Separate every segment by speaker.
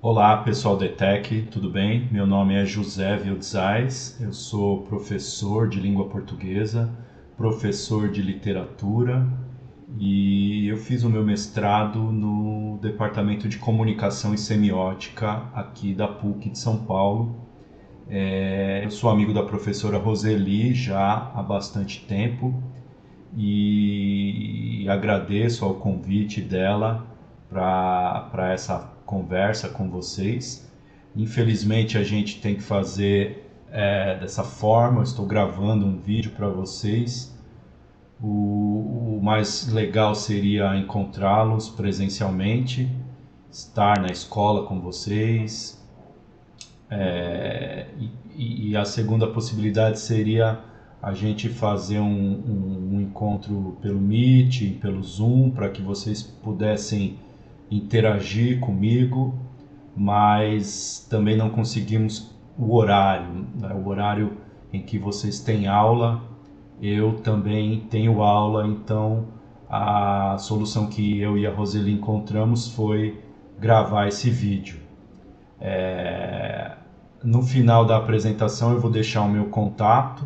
Speaker 1: Olá, pessoal da ETEC, tudo bem? Meu nome é José Vildzais, eu sou professor de língua portuguesa, professor de literatura e eu fiz o meu mestrado no Departamento de Comunicação e Semiótica aqui da PUC de São Paulo. Eu sou amigo da professora Roseli já há bastante tempo e agradeço ao convite dela para essa conversa com vocês. Infelizmente a gente tem que fazer dessa forma, eu estou gravando um vídeo para vocês. O mais legal seria encontrá-los presencialmente, estar na escola com vocês. E a segunda possibilidade seria a gente fazer um encontro pelo Meet, pelo Zoom, para que vocês pudessem interagir comigo, mas também não conseguimos o horário, né? O horário em que vocês têm aula, eu também tenho aula, então a solução que eu e a Roseli encontramos foi gravar esse vídeo. No final da apresentação eu vou deixar o meu contato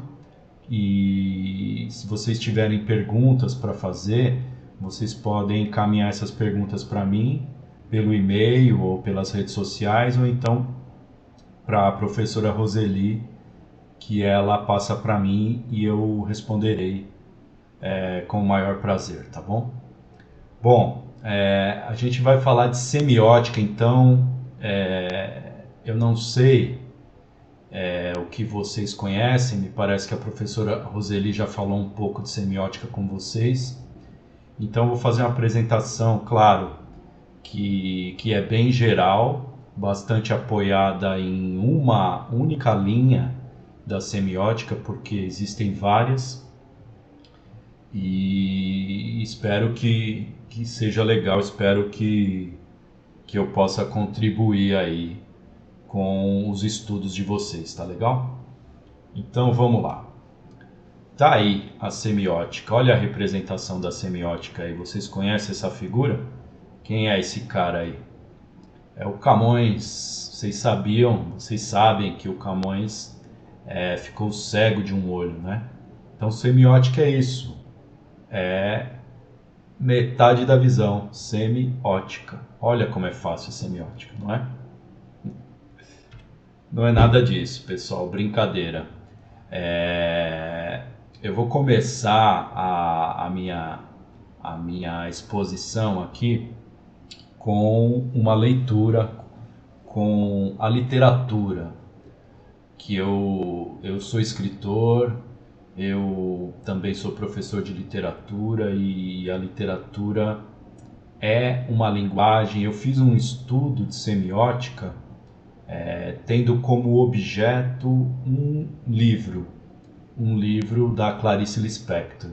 Speaker 1: e se vocês tiverem perguntas para fazer, vocês podem encaminhar essas perguntas para mim pelo e-mail ou pelas redes sociais ou então para a professora Roseli, que ela passa para mim e eu responderei com o maior prazer, tá bom? Bom, a gente vai falar de semiótica, então eu não sei o que vocês conhecem, me parece que a professora Roseli já falou um pouco de semiótica com vocês, então eu vou fazer uma apresentação, claro, que é bem geral, bastante apoiada em uma única linha da semiótica, porque existem várias, e espero que seja legal, espero que eu possa contribuir aí com os estudos de vocês, tá legal? Então vamos lá. Tá aí a semiótica, olha a representação da semiótica aí, vocês conhecem essa figura? Quem é esse cara aí? É o Camões, vocês sabem que o Camões ficou cego de um olho, né? Então semiótica é isso, é metade da visão, semiótica. Olha como é fácil a semiótica, não é? Não é nada disso, pessoal, brincadeira. Eu vou começar a minha exposição aqui com uma leitura, com a literatura, que eu sou escritor, eu também sou professor de literatura e a literatura é uma linguagem. Eu fiz um estudo de semiótica tendo como objeto um livro da Clarice Lispector.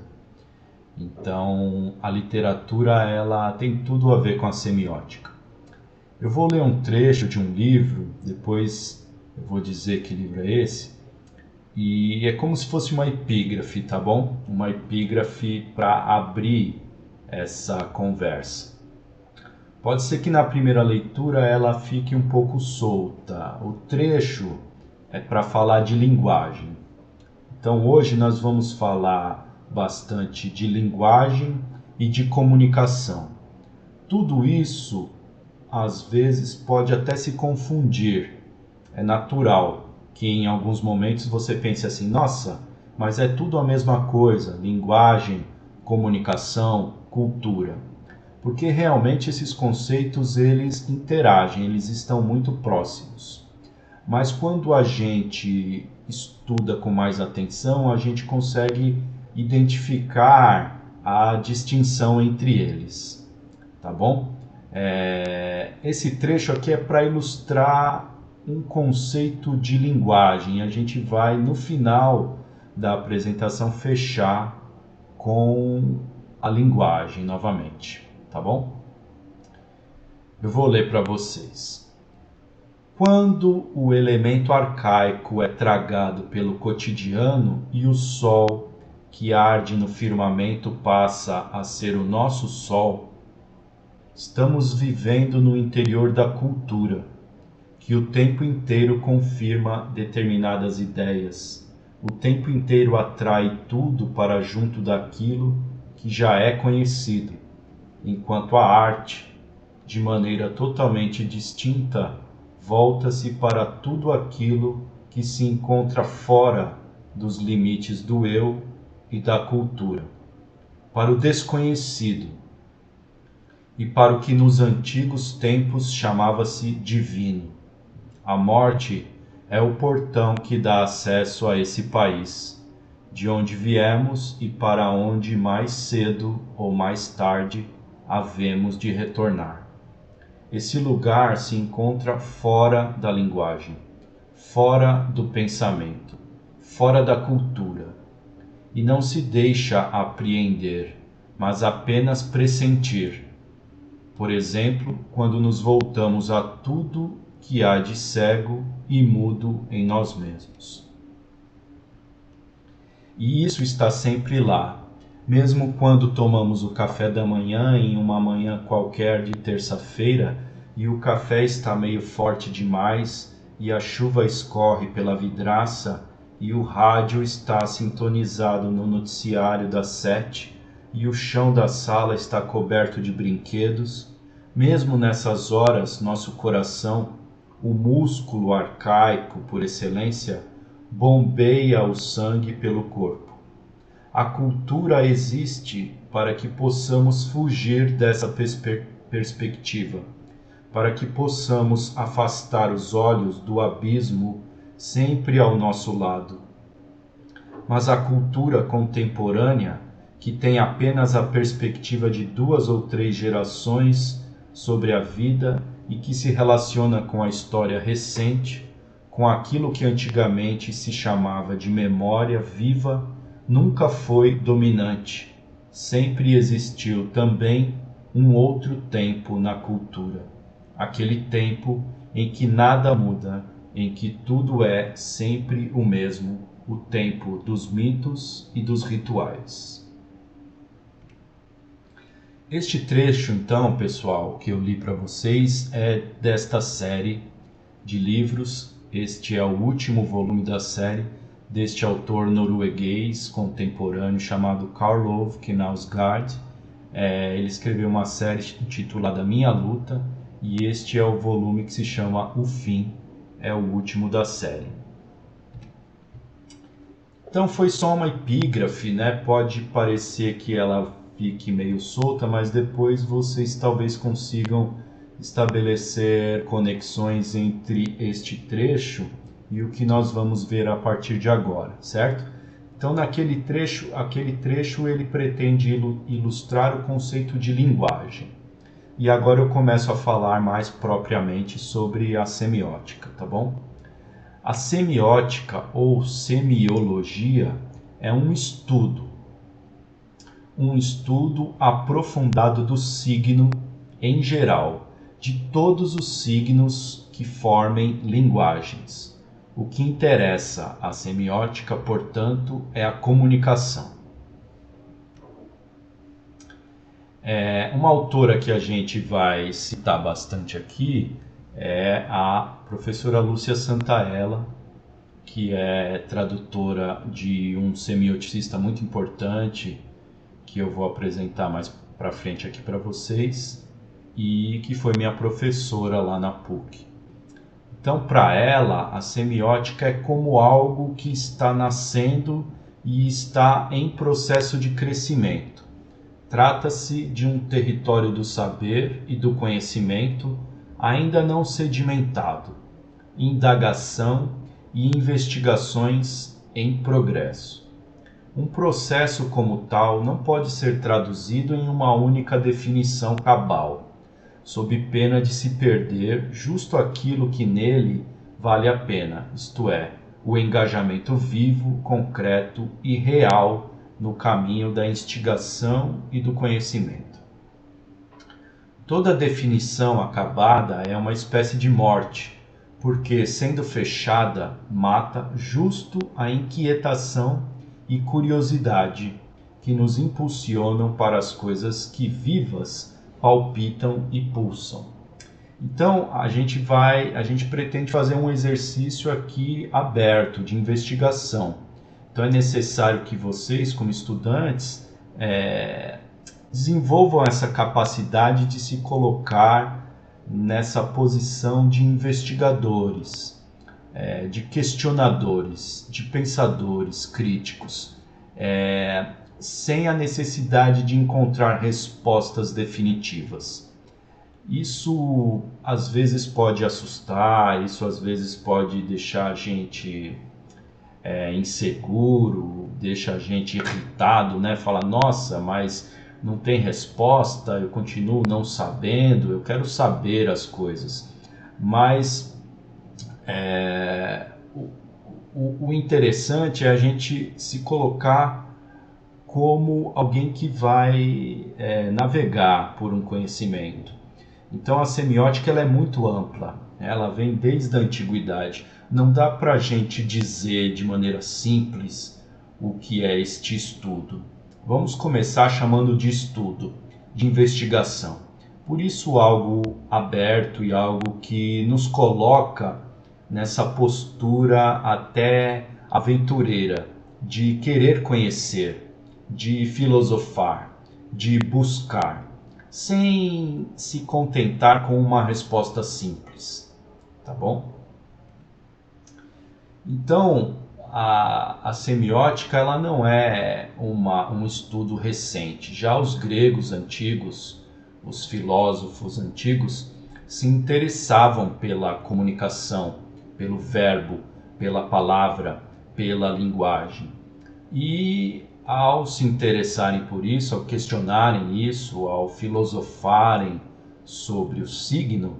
Speaker 1: Então, a literatura ela tem tudo a ver com a semiótica. Eu vou ler um trecho de um livro, depois eu vou dizer que livro é esse, e é como se fosse uma epígrafe, tá bom? Uma epígrafe para abrir essa conversa. Pode ser que na primeira leitura ela fique um pouco solta. O trecho é para falar de linguagem. Então hoje nós vamos falar bastante de linguagem e de comunicação. Tudo isso às vezes pode até se confundir. É natural que em alguns momentos você pense assim: nossa, mas é tudo a mesma coisa, linguagem, comunicação, cultura. Porque realmente esses conceitos eles interagem, eles estão muito próximos. Mas quando a gente estuda com mais atenção, a gente consegue identificar a distinção entre eles, tá bom? Esse trecho aqui é para ilustrar um conceito de linguagem. A gente vai no final da apresentação fechar com a linguagem novamente, tá bom? Eu vou ler para vocês. Quando o elemento arcaico é tragado pelo cotidiano e o sol que arde no firmamento passa a ser o nosso sol, estamos vivendo no interior da cultura, que o tempo inteiro confirma determinadas ideias, o tempo inteiro atrai tudo para junto daquilo que já é conhecido, enquanto a arte, de maneira totalmente distinta, volta-se para tudo aquilo que se encontra fora dos limites do eu e da cultura, para o desconhecido e para o que nos antigos tempos chamava-se divino. A morte é o portão que dá acesso a esse país, de onde viemos e para onde mais cedo ou mais tarde havemos de retornar. Esse lugar se encontra fora da linguagem, fora do pensamento, fora da cultura, e não se deixa apreender, mas apenas pressentir. Por exemplo, quando nos voltamos a tudo que há de cego e mudo em nós mesmos. E isso está sempre lá, mesmo quando tomamos o café da manhã em uma manhã qualquer de terça-feira e o café está meio forte demais e a chuva escorre pela vidraça e o rádio está sintonizado no noticiário das 7 e o chão da sala está coberto de brinquedos. Mesmo nessas horas, nosso coração, o músculo arcaico por excelência, bombeia o sangue pelo corpo. A cultura existe para que possamos fugir dessa perspectiva, para que possamos afastar os olhos do abismo sempre ao nosso lado. Mas a cultura contemporânea, que tem apenas a perspectiva de 2 ou 3 gerações sobre a vida e que se relaciona com a história recente, com aquilo que antigamente se chamava de memória viva, nunca foi dominante. Sempre existiu também um outro tempo na cultura, aquele tempo em que nada muda, em que tudo é sempre o mesmo, o tempo dos mitos e dos rituais. Este trecho, então, pessoal, que eu li para vocês é desta série de livros. Este é o último volume da série deste autor norueguês contemporâneo chamado Karl Ove Knausgaard. Ele escreveu uma série intitulada Minha Luta e este é o volume que se chama O Fim, é o último da série. Então foi só uma epígrafe, né? Pode parecer que ela fique meio solta, mas depois vocês talvez consigam estabelecer conexões entre este trecho e o que nós vamos ver a partir de agora, certo? Então, aquele trecho ele pretende ilustrar o conceito de linguagem. E agora eu começo a falar mais propriamente sobre a semiótica, tá bom? A semiótica ou semiologia é um estudo aprofundado do signo em geral, de todos os signos que formem linguagens. O que interessa à semiótica, portanto, é a comunicação. Uma autora que a gente vai citar bastante aqui é a professora Lúcia Santaella, que é tradutora de um semioticista muito importante, que eu vou apresentar mais para frente aqui para vocês, e que foi minha professora lá na PUC. Então, para ela, a semiótica é como algo que está nascendo e está em processo de crescimento. Trata-se de um território do saber e do conhecimento ainda não sedimentado, indagação e investigações em progresso. Um processo como tal não pode ser traduzido em uma única definição cabal, sob pena de se perder justo aquilo que nele vale a pena, isto é, o engajamento vivo, concreto e real no caminho da instigação e do conhecimento. Toda definição acabada é uma espécie de morte, porque, sendo fechada, mata justo a inquietação e curiosidade que nos impulsionam para as coisas que vivas palpitam e pulsam. Então, a gente pretende fazer um exercício aqui aberto de investigação. Então, é necessário que vocês, como estudantes, desenvolvam essa capacidade de se colocar nessa posição de investigadores, de questionadores, de pensadores críticos, sem a necessidade de encontrar respostas definitivas. Isso às vezes pode assustar, isso às vezes pode deixar a gente inseguro, deixa a gente irritado, né? Fala, nossa, mas não tem resposta, eu continuo não sabendo, eu quero saber as coisas. Mas o interessante é a gente se colocar como alguém que vai navegar por um conhecimento. Então a semiótica ela é muito ampla, ela vem desde a antiguidade. Não dá para a gente dizer de maneira simples o que é este estudo. Vamos começar chamando de estudo, de investigação. Por isso algo aberto e algo que nos coloca nessa postura até aventureira, de querer conhecer, de filosofar, de buscar, sem se contentar com uma resposta simples, tá bom? Então, a semiótica ela não é um estudo recente. Já os gregos antigos, os filósofos antigos, se interessavam pela comunicação, pelo verbo, pela palavra, pela linguagem. E ao se interessarem por isso, ao questionarem isso, ao filosofarem sobre o signo,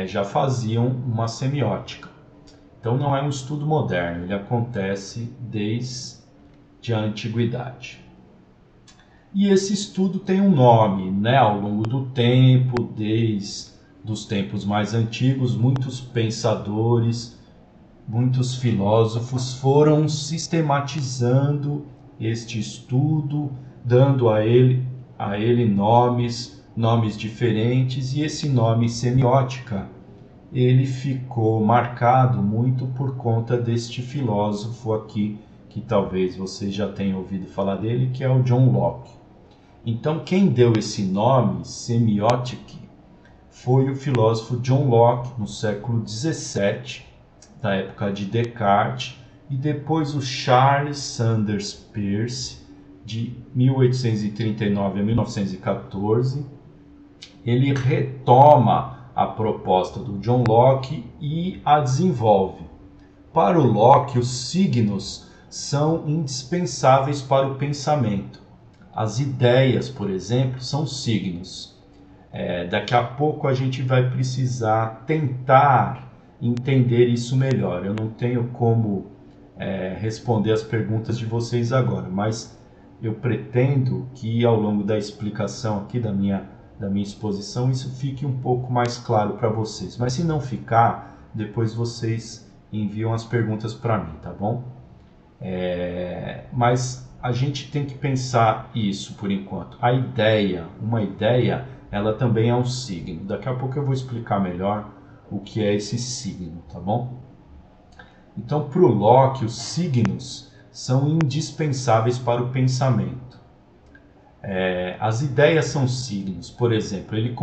Speaker 1: já faziam uma semiótica. Então não é um estudo moderno, ele acontece desde a antiguidade. E esse estudo tem um nome, né? Ao longo do tempo, desde os tempos mais antigos, muitos pensadores, muitos filósofos foram sistematizando este estudo, dando a ele nomes diferentes, e esse nome semiótica ele ficou marcado muito por conta deste filósofo aqui, que talvez vocês já tenham ouvido falar dele, que é o John Locke. Então, quem deu esse nome, semiótica, foi o filósofo John Locke, no século XVII, da época de Descartes, e depois o Charles Sanders Peirce, de 1839 a 1914, ele retoma a proposta do John Locke e a desenvolve. Para o Locke, os signos são indispensáveis para o pensamento. As ideias, por exemplo, são signos. Daqui a pouco a gente vai precisar tentar entender isso melhor. Eu não tenho como responder as perguntas de vocês agora, mas eu pretendo que ao longo da explicação aqui da minha exposição isso fique um pouco mais claro para vocês. Mas se não ficar, depois vocês enviam as perguntas para mim, tá bom? Mas a gente tem que pensar isso por enquanto. Uma ideia, ela também é um signo. Daqui a pouco eu vou explicar melhor o que é esse signo, tá bom? Então, para o Locke, os signos são indispensáveis para o pensamento. As ideias são signos. Por exemplo, ele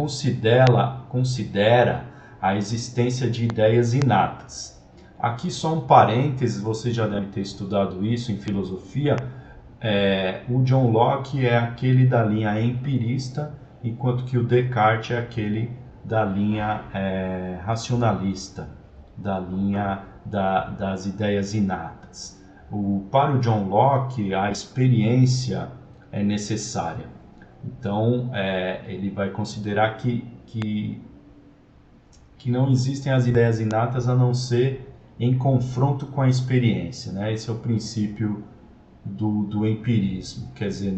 Speaker 1: considera a existência de ideias inatas. Aqui só um parênteses, vocês já devem ter estudado isso em filosofia. O John Locke é aquele da linha empirista, enquanto que o Descartes é aquele da linha racionalista, da linha das ideias inatas. Para o John Locke, a experiência é necessária. Então, ele vai considerar que não existem as ideias inatas a não ser em confronto com a experiência, né? Esse é o princípio do empirismo. Quer dizer,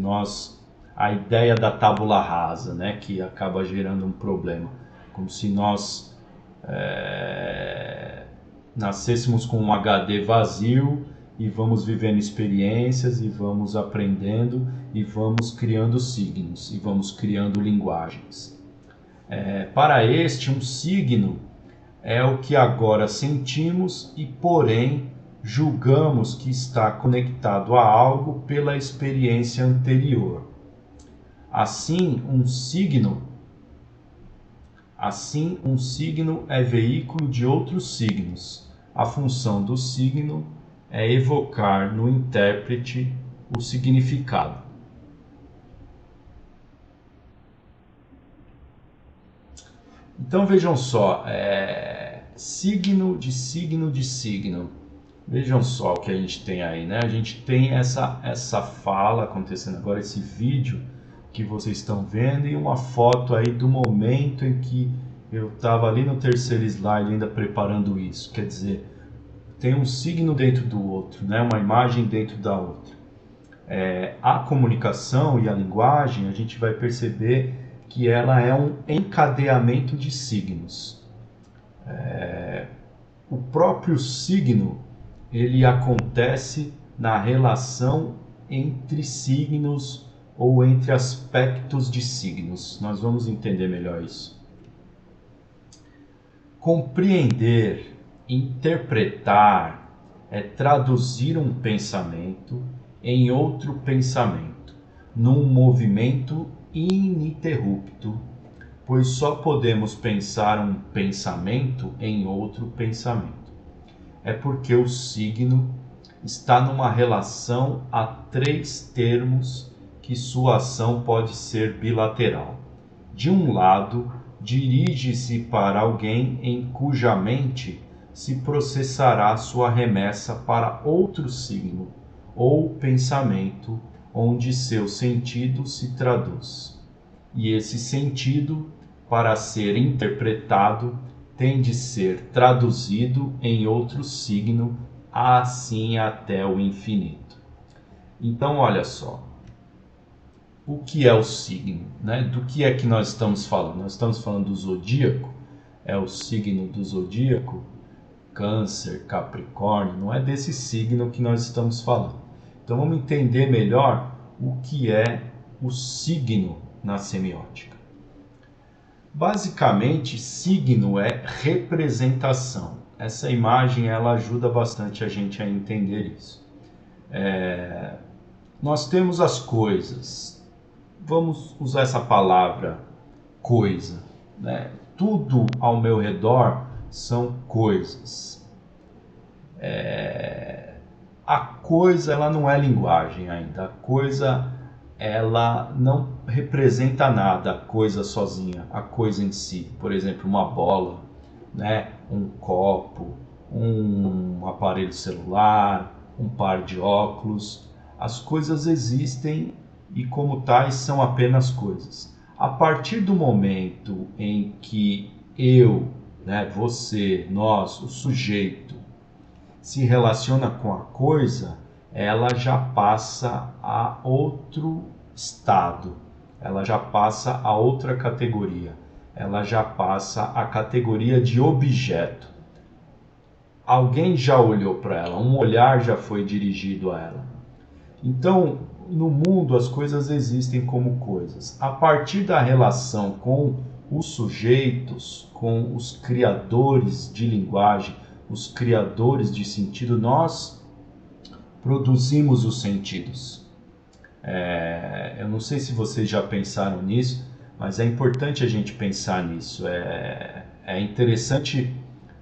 Speaker 1: a ideia da tábula rasa, né? Que acaba gerando um problema. Como se nós nascêssemos com um HD vazio e vamos vivendo experiências e vamos aprendendo e vamos criando signos e vamos criando linguagens. Para este, um signo é o que agora sentimos e, porém, julgamos que está conectado a algo pela experiência anterior. Assim, um signo é veículo de outros signos. A função do signo é evocar no intérprete o significado. Então vejam só, signo de signo de signo. Vejam só o que a gente tem aí, né? A gente tem essa fala acontecendo agora, esse vídeo que vocês estão vendo e uma foto aí do momento em que eu estava ali no terceiro slide ainda preparando isso. Quer dizer, tem um signo dentro do outro, né? Uma imagem dentro da outra. A comunicação e a linguagem, a gente vai perceber que ela é um encadeamento de signos. O próprio signo, ele acontece na relação entre signos ou entre aspectos de signos. Nós vamos entender melhor isso. Compreender, interpretar, é traduzir um pensamento em outro pensamento, num movimento ininterrupto, pois só podemos pensar um pensamento em outro pensamento. É porque o signo está numa relação a três termos que sua ação pode ser bilateral. De um lado, dirige-se para alguém em cuja mente se processará sua remessa para outro signo ou pensamento onde seu sentido se traduz. E esse sentido, para ser interpretado, tem de ser traduzido em outro signo, assim até o infinito. Então, olha só. O que é o signo, né? Do que é que nós estamos falando? Nós estamos falando do zodíaco, é o signo do zodíaco, Câncer, Capricórnio, não é desse signo que nós estamos falando. Então vamos entender melhor o que é o signo na semiótica. Basicamente, signo é representação. Essa imagem ela ajuda bastante a gente a entender isso. Nós temos as coisas. Vamos usar essa palavra coisa, né? Tudo ao meu redor são coisas. A coisa ela não é linguagem ainda. A coisa ela não representa nada, a coisa sozinha, a coisa em si. Por exemplo, uma bola, né? Um copo, um aparelho celular, um par de óculos. As coisas existem e, como tais, são apenas coisas. A partir do momento em que eu, né, você, nós, o sujeito, se relaciona com a coisa, ela já passa a outro estado, ela já passa a outra categoria, ela já passa a categoria de objeto. Alguém já olhou para ela, um olhar já foi dirigido a ela. Então, no mundo as coisas existem como coisas. A partir da relação com os sujeitos, com os criadores de linguagem, os criadores de sentido, nós produzimos os sentidos. Eu não sei se vocês já pensaram nisso, mas é importante a gente pensar nisso. É interessante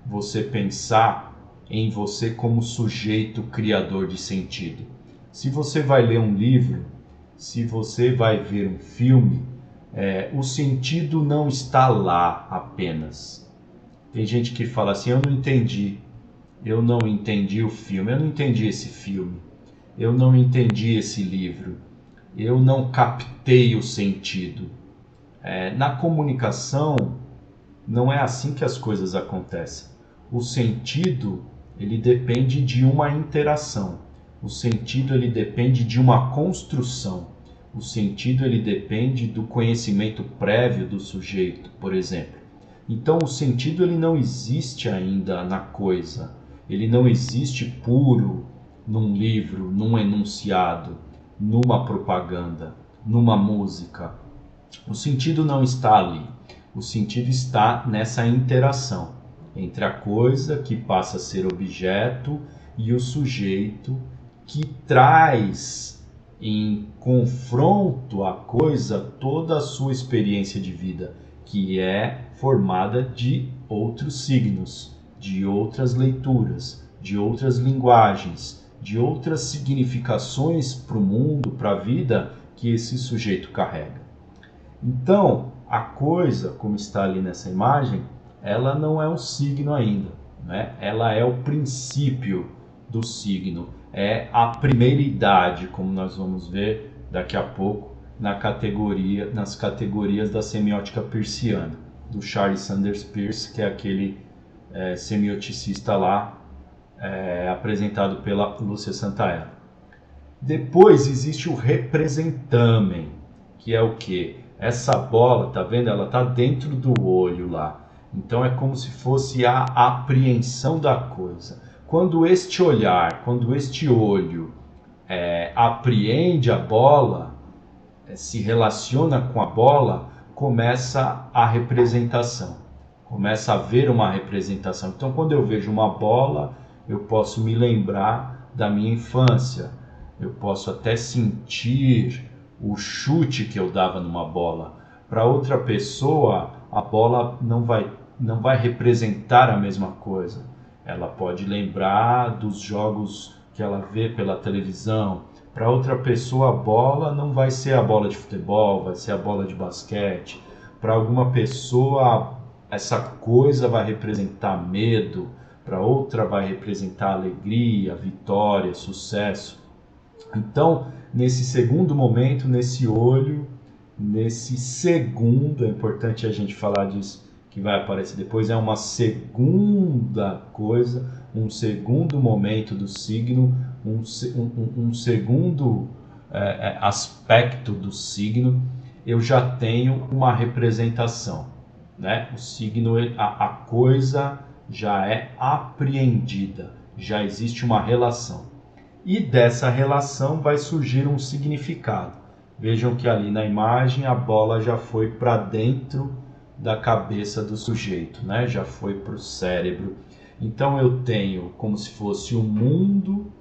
Speaker 1: você pensar em você como sujeito criador de sentido. Se você vai ler um livro, se você vai ver um filme, o sentido não está lá apenas. Tem gente que fala assim, eu não entendi o filme, eu não entendi esse filme, eu não entendi esse livro, eu não captei o sentido. Na comunicação, não é assim que as coisas acontecem. O sentido, ele depende de uma interação. O sentido ele depende de uma construção. O sentido ele depende do conhecimento prévio do sujeito, por exemplo. Então o sentido ele não existe ainda na coisa. Ele não existe puro num livro, num enunciado, numa propaganda, numa música. O sentido não está ali. O sentido está nessa interação entre a coisa que passa a ser objeto e o sujeito que traz em confronto à coisa toda a sua experiência de vida, que é formada de outros signos, de outras leituras, de outras linguagens, de outras significações para o mundo, para a vida que esse sujeito carrega. Então, a coisa, como está ali nessa imagem, ela não é um signo ainda, né? Ela é o princípio do signo, é a primeira idade, como nós vamos ver daqui a pouco nas categorias da semiótica peirciana, do Charles Sanders Peirce, que é aquele semioticista lá, apresentado pela Lúcia Santaella. Depois existe o representamen, que é o quê? Essa bola, tá vendo? Ela tá dentro do olho lá. Então é como se fosse a apreensão da coisa. Quando este olhar, quando este olho apreende a bola, se relaciona com a bola, começa a representação. Começa a haver uma representação. Então quando eu vejo uma bola, eu posso me lembrar da minha infância. Eu posso até sentir o chute que eu dava numa bola. Para outra pessoa, a bola não vai representar a mesma coisa. Ela pode lembrar dos jogos que ela vê pela televisão. Para outra pessoa, a bola não vai ser a bola de futebol, vai ser a bola de basquete. Para alguma pessoa, essa coisa vai representar medo. Para outra, vai representar alegria, vitória, sucesso. Então, nesse segundo momento, nesse olho, nesse segundo, é importante a gente falar disso, que vai aparecer depois, é uma segunda coisa, um segundo momento do signo, um segundo aspecto do signo, eu já tenho uma representação, né? O signo, a coisa já é apreendida, já existe uma relação. E dessa relação vai surgir um significado. Vejam que ali na imagem a bola já foi para dentro da cabeça do sujeito, né? Já foi para o cérebro. Então eu tenho como se fosse um mundo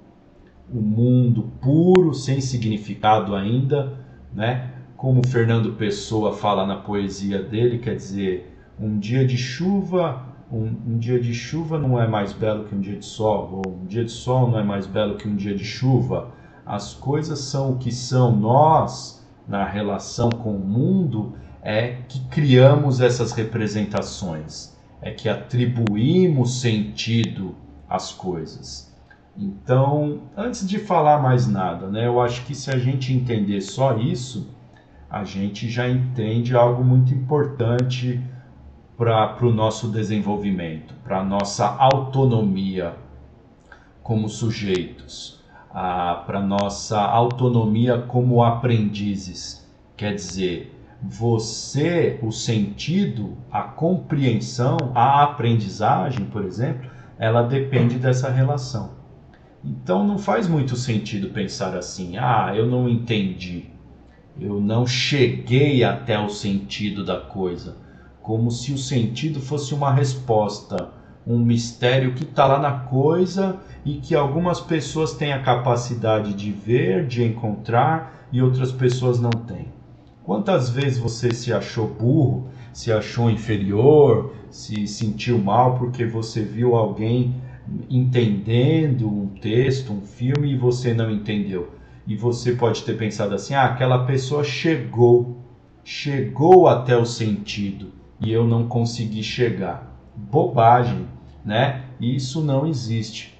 Speaker 1: puro, sem significado ainda, né? Como Fernando Pessoa fala na poesia dele, quer dizer, um dia de chuva... Um dia de chuva não é mais belo que um dia de sol, ou um dia de sol não é mais belo que um dia de chuva. As coisas são o que são. Nós, na relação com o mundo, é que criamos essas representações, é que atribuímos sentido às coisas. Então, antes de falar mais nada, né, eu acho que se a gente entender só isso, a gente já entende algo muito importante para o nosso desenvolvimento, para a nossa autonomia como sujeitos, para a nossa autonomia como aprendizes. Quer dizer, você, o sentido, a compreensão, a aprendizagem, por exemplo, ela depende dessa relação. Então não faz muito sentido pensar assim, eu não entendi, eu não cheguei até o sentido da coisa. Como se o sentido fosse uma resposta, um mistério que está lá na coisa e que algumas pessoas têm a capacidade de ver, de encontrar e outras pessoas não têm. Quantas vezes você se achou burro, se achou inferior, se sentiu mal porque você viu alguém entendendo um texto, um filme e você não entendeu? E você pode ter pensado assim, aquela pessoa chegou até o sentido e eu não consegui chegar. Bobagem, né? Isso não existe.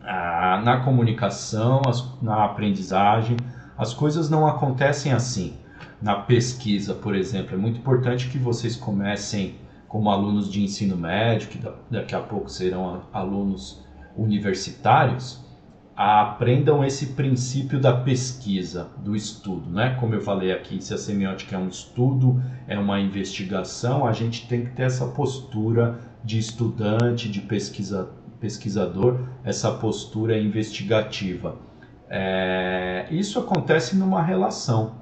Speaker 1: Na comunicação, na aprendizagem, as coisas não acontecem assim. Na pesquisa, por exemplo, é muito importante que vocês comecem como alunos de ensino médio, que daqui a pouco serão alunos universitários, aprendam esse princípio da pesquisa, do estudo, né? Como eu falei aqui, se a semiótica é um estudo, é uma investigação, a gente tem que ter essa postura de estudante, de pesquisador, essa postura investigativa. Isso acontece numa relação.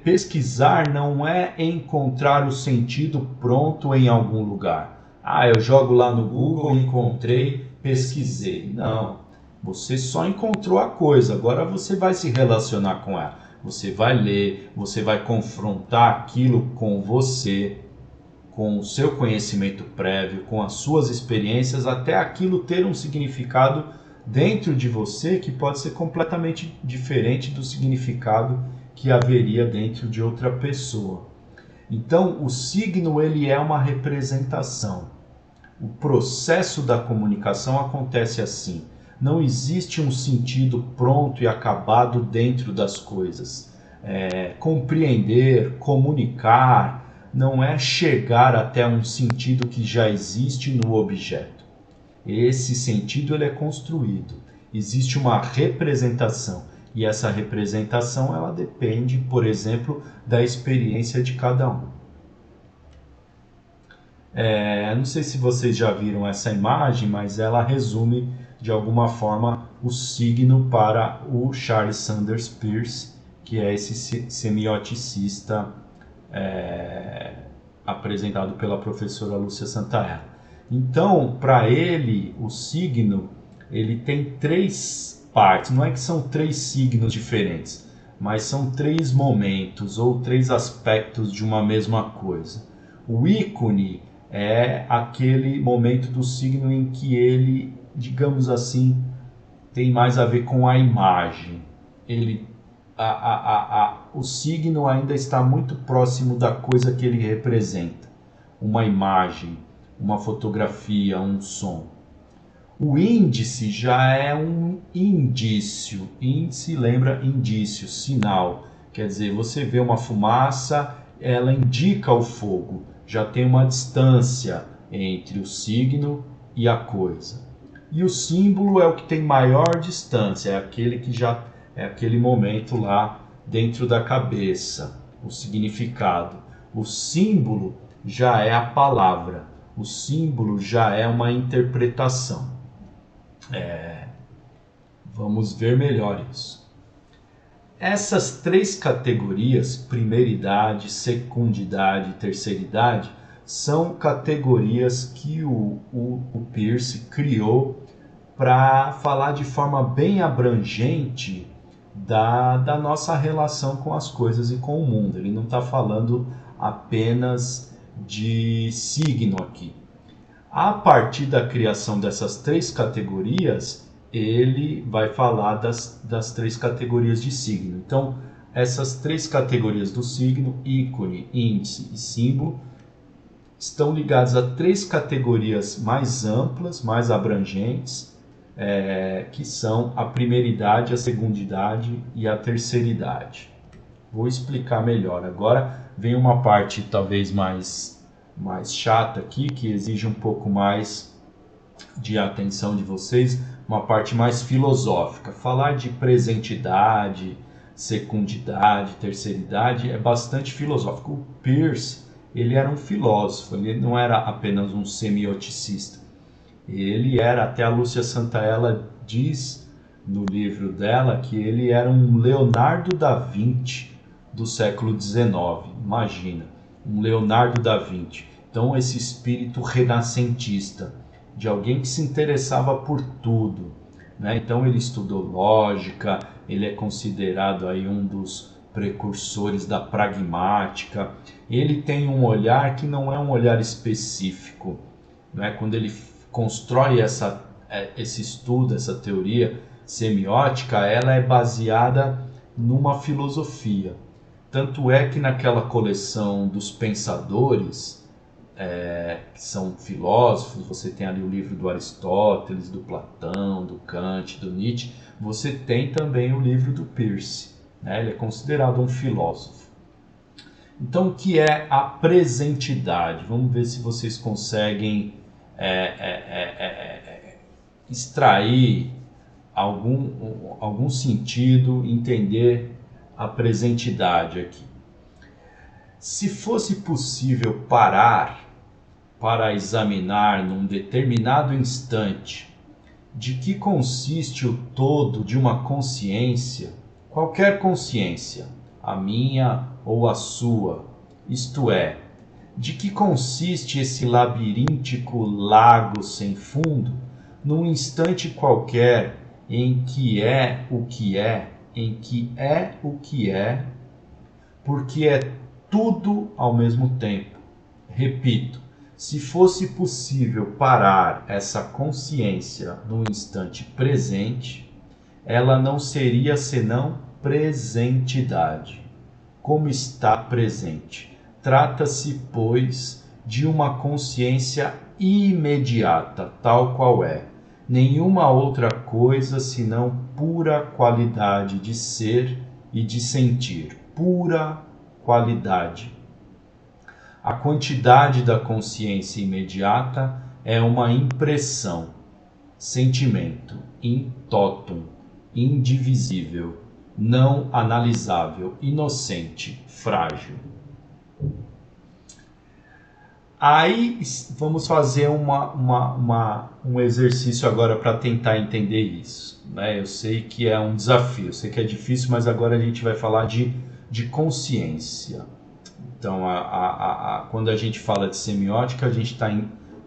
Speaker 1: pesquisar não é encontrar o sentido pronto em algum lugar. Eu jogo lá no Google, encontrei, pesquisei. Não, você só encontrou a coisa, agora você vai se relacionar com ela. Você vai ler, você vai confrontar aquilo com você, com o seu conhecimento prévio, com as suas experiências, até aquilo ter um significado dentro de você que pode ser completamente diferente do significado que haveria dentro de outra pessoa. Então, o signo ele é uma representação. O processo da comunicação acontece assim. Não existe um sentido pronto e acabado dentro das coisas. Compreender, comunicar, não é chegar até um sentido que já existe no objeto. Esse sentido ele é construído. Existe uma representação. E essa representação ela depende, por exemplo, da experiência de cada um. Não sei se vocês já viram essa imagem, mas ela resume de alguma forma o signo para o Charles Sanders Peirce, que é esse semioticista apresentado pela professora Lúcia Santaella. Então, para ele, o signo ele tem 3 partes. Não é que são 3 signos diferentes, mas são 3 momentos ou 3 aspectos de uma mesma coisa. O ícone é aquele momento do signo em que ele, digamos assim, tem mais a ver com a imagem. O signo ainda está muito próximo da coisa que ele representa. Uma imagem, uma fotografia, um som. O índice já é um indício. Índice lembra indício, sinal. Quer dizer, você vê uma fumaça, ela indica o fogo. Já tem uma distância entre o signo e a coisa. E o símbolo é o que tem maior distância, é aquele que já é aquele momento lá dentro da cabeça, o significado. O símbolo já é a palavra, o símbolo já é uma interpretação. Vamos ver melhor isso. Essas 3 categorias, primeiridade, secundidade e terceiridade, são categorias que o Peirce criou para falar de forma bem abrangente da nossa relação com as coisas e com o mundo. Ele não está falando apenas de signo aqui. A partir da criação dessas 3 categorias, ele vai falar das 3 categorias de signo. Então, essas 3 categorias do signo, ícone, índice e símbolo, estão ligadas a 3 categorias mais amplas, mais abrangentes, que são a primeiridade, a segundidade e a terceiridade. Vou explicar melhor. Agora vem uma parte talvez mais chata aqui, que exige um pouco mais de atenção de vocês, uma parte mais filosófica. Falar de presentidade, secundidade, terceiridade é bastante filosófico. O Peirce, ele era um filósofo, ele não era apenas um semioticista. Ele era, até a Lúcia Santaella diz no livro dela, que ele era um Leonardo da Vinci do século XIX. Imagina, um Leonardo da Vinci. Então, esse espírito renascentista, de alguém que se interessava por tudo, né? Então, ele estudou lógica, ele é considerado aí um dos precursores da pragmática. Ele tem um olhar que não é um olhar específico, né? Quando ele constrói esse estudo, essa teoria semiótica, ela é baseada numa filosofia. Tanto é que naquela coleção dos pensadores, que são filósofos, você tem ali o livro do Aristóteles, do Platão, do Kant, do Nietzsche, você tem também o livro do Peirce, né? Ele é considerado um filósofo. Então, o que é a presentidade? Vamos ver se vocês conseguem extrair algum sentido, entender a presentidade aqui. Se fosse possível parar para examinar num determinado instante de que consiste o todo de uma consciência, qualquer consciência, a minha ou a sua? Isto é, de que consiste esse labiríntico lago sem fundo, num instante qualquer em que é o que é, em que é o que é, porque é tudo ao mesmo tempo. Repito, se fosse possível parar essa consciência no instante presente, ela não seria senão presentidade. Como está presente? Trata-se, pois, de uma consciência imediata, tal qual é. Nenhuma outra coisa senão pura qualidade de ser e de sentir. Pura qualidade. A quantidade da consciência imediata é uma impressão, sentimento, in totum, indivisível, não analisável, inocente, frágil. Aí vamos fazer um exercício agora para tentar entender isso, né? Eu sei que é um desafio, eu sei que é difícil, mas agora a gente vai falar de consciência. Então, quando a gente fala de semiótica, a gente está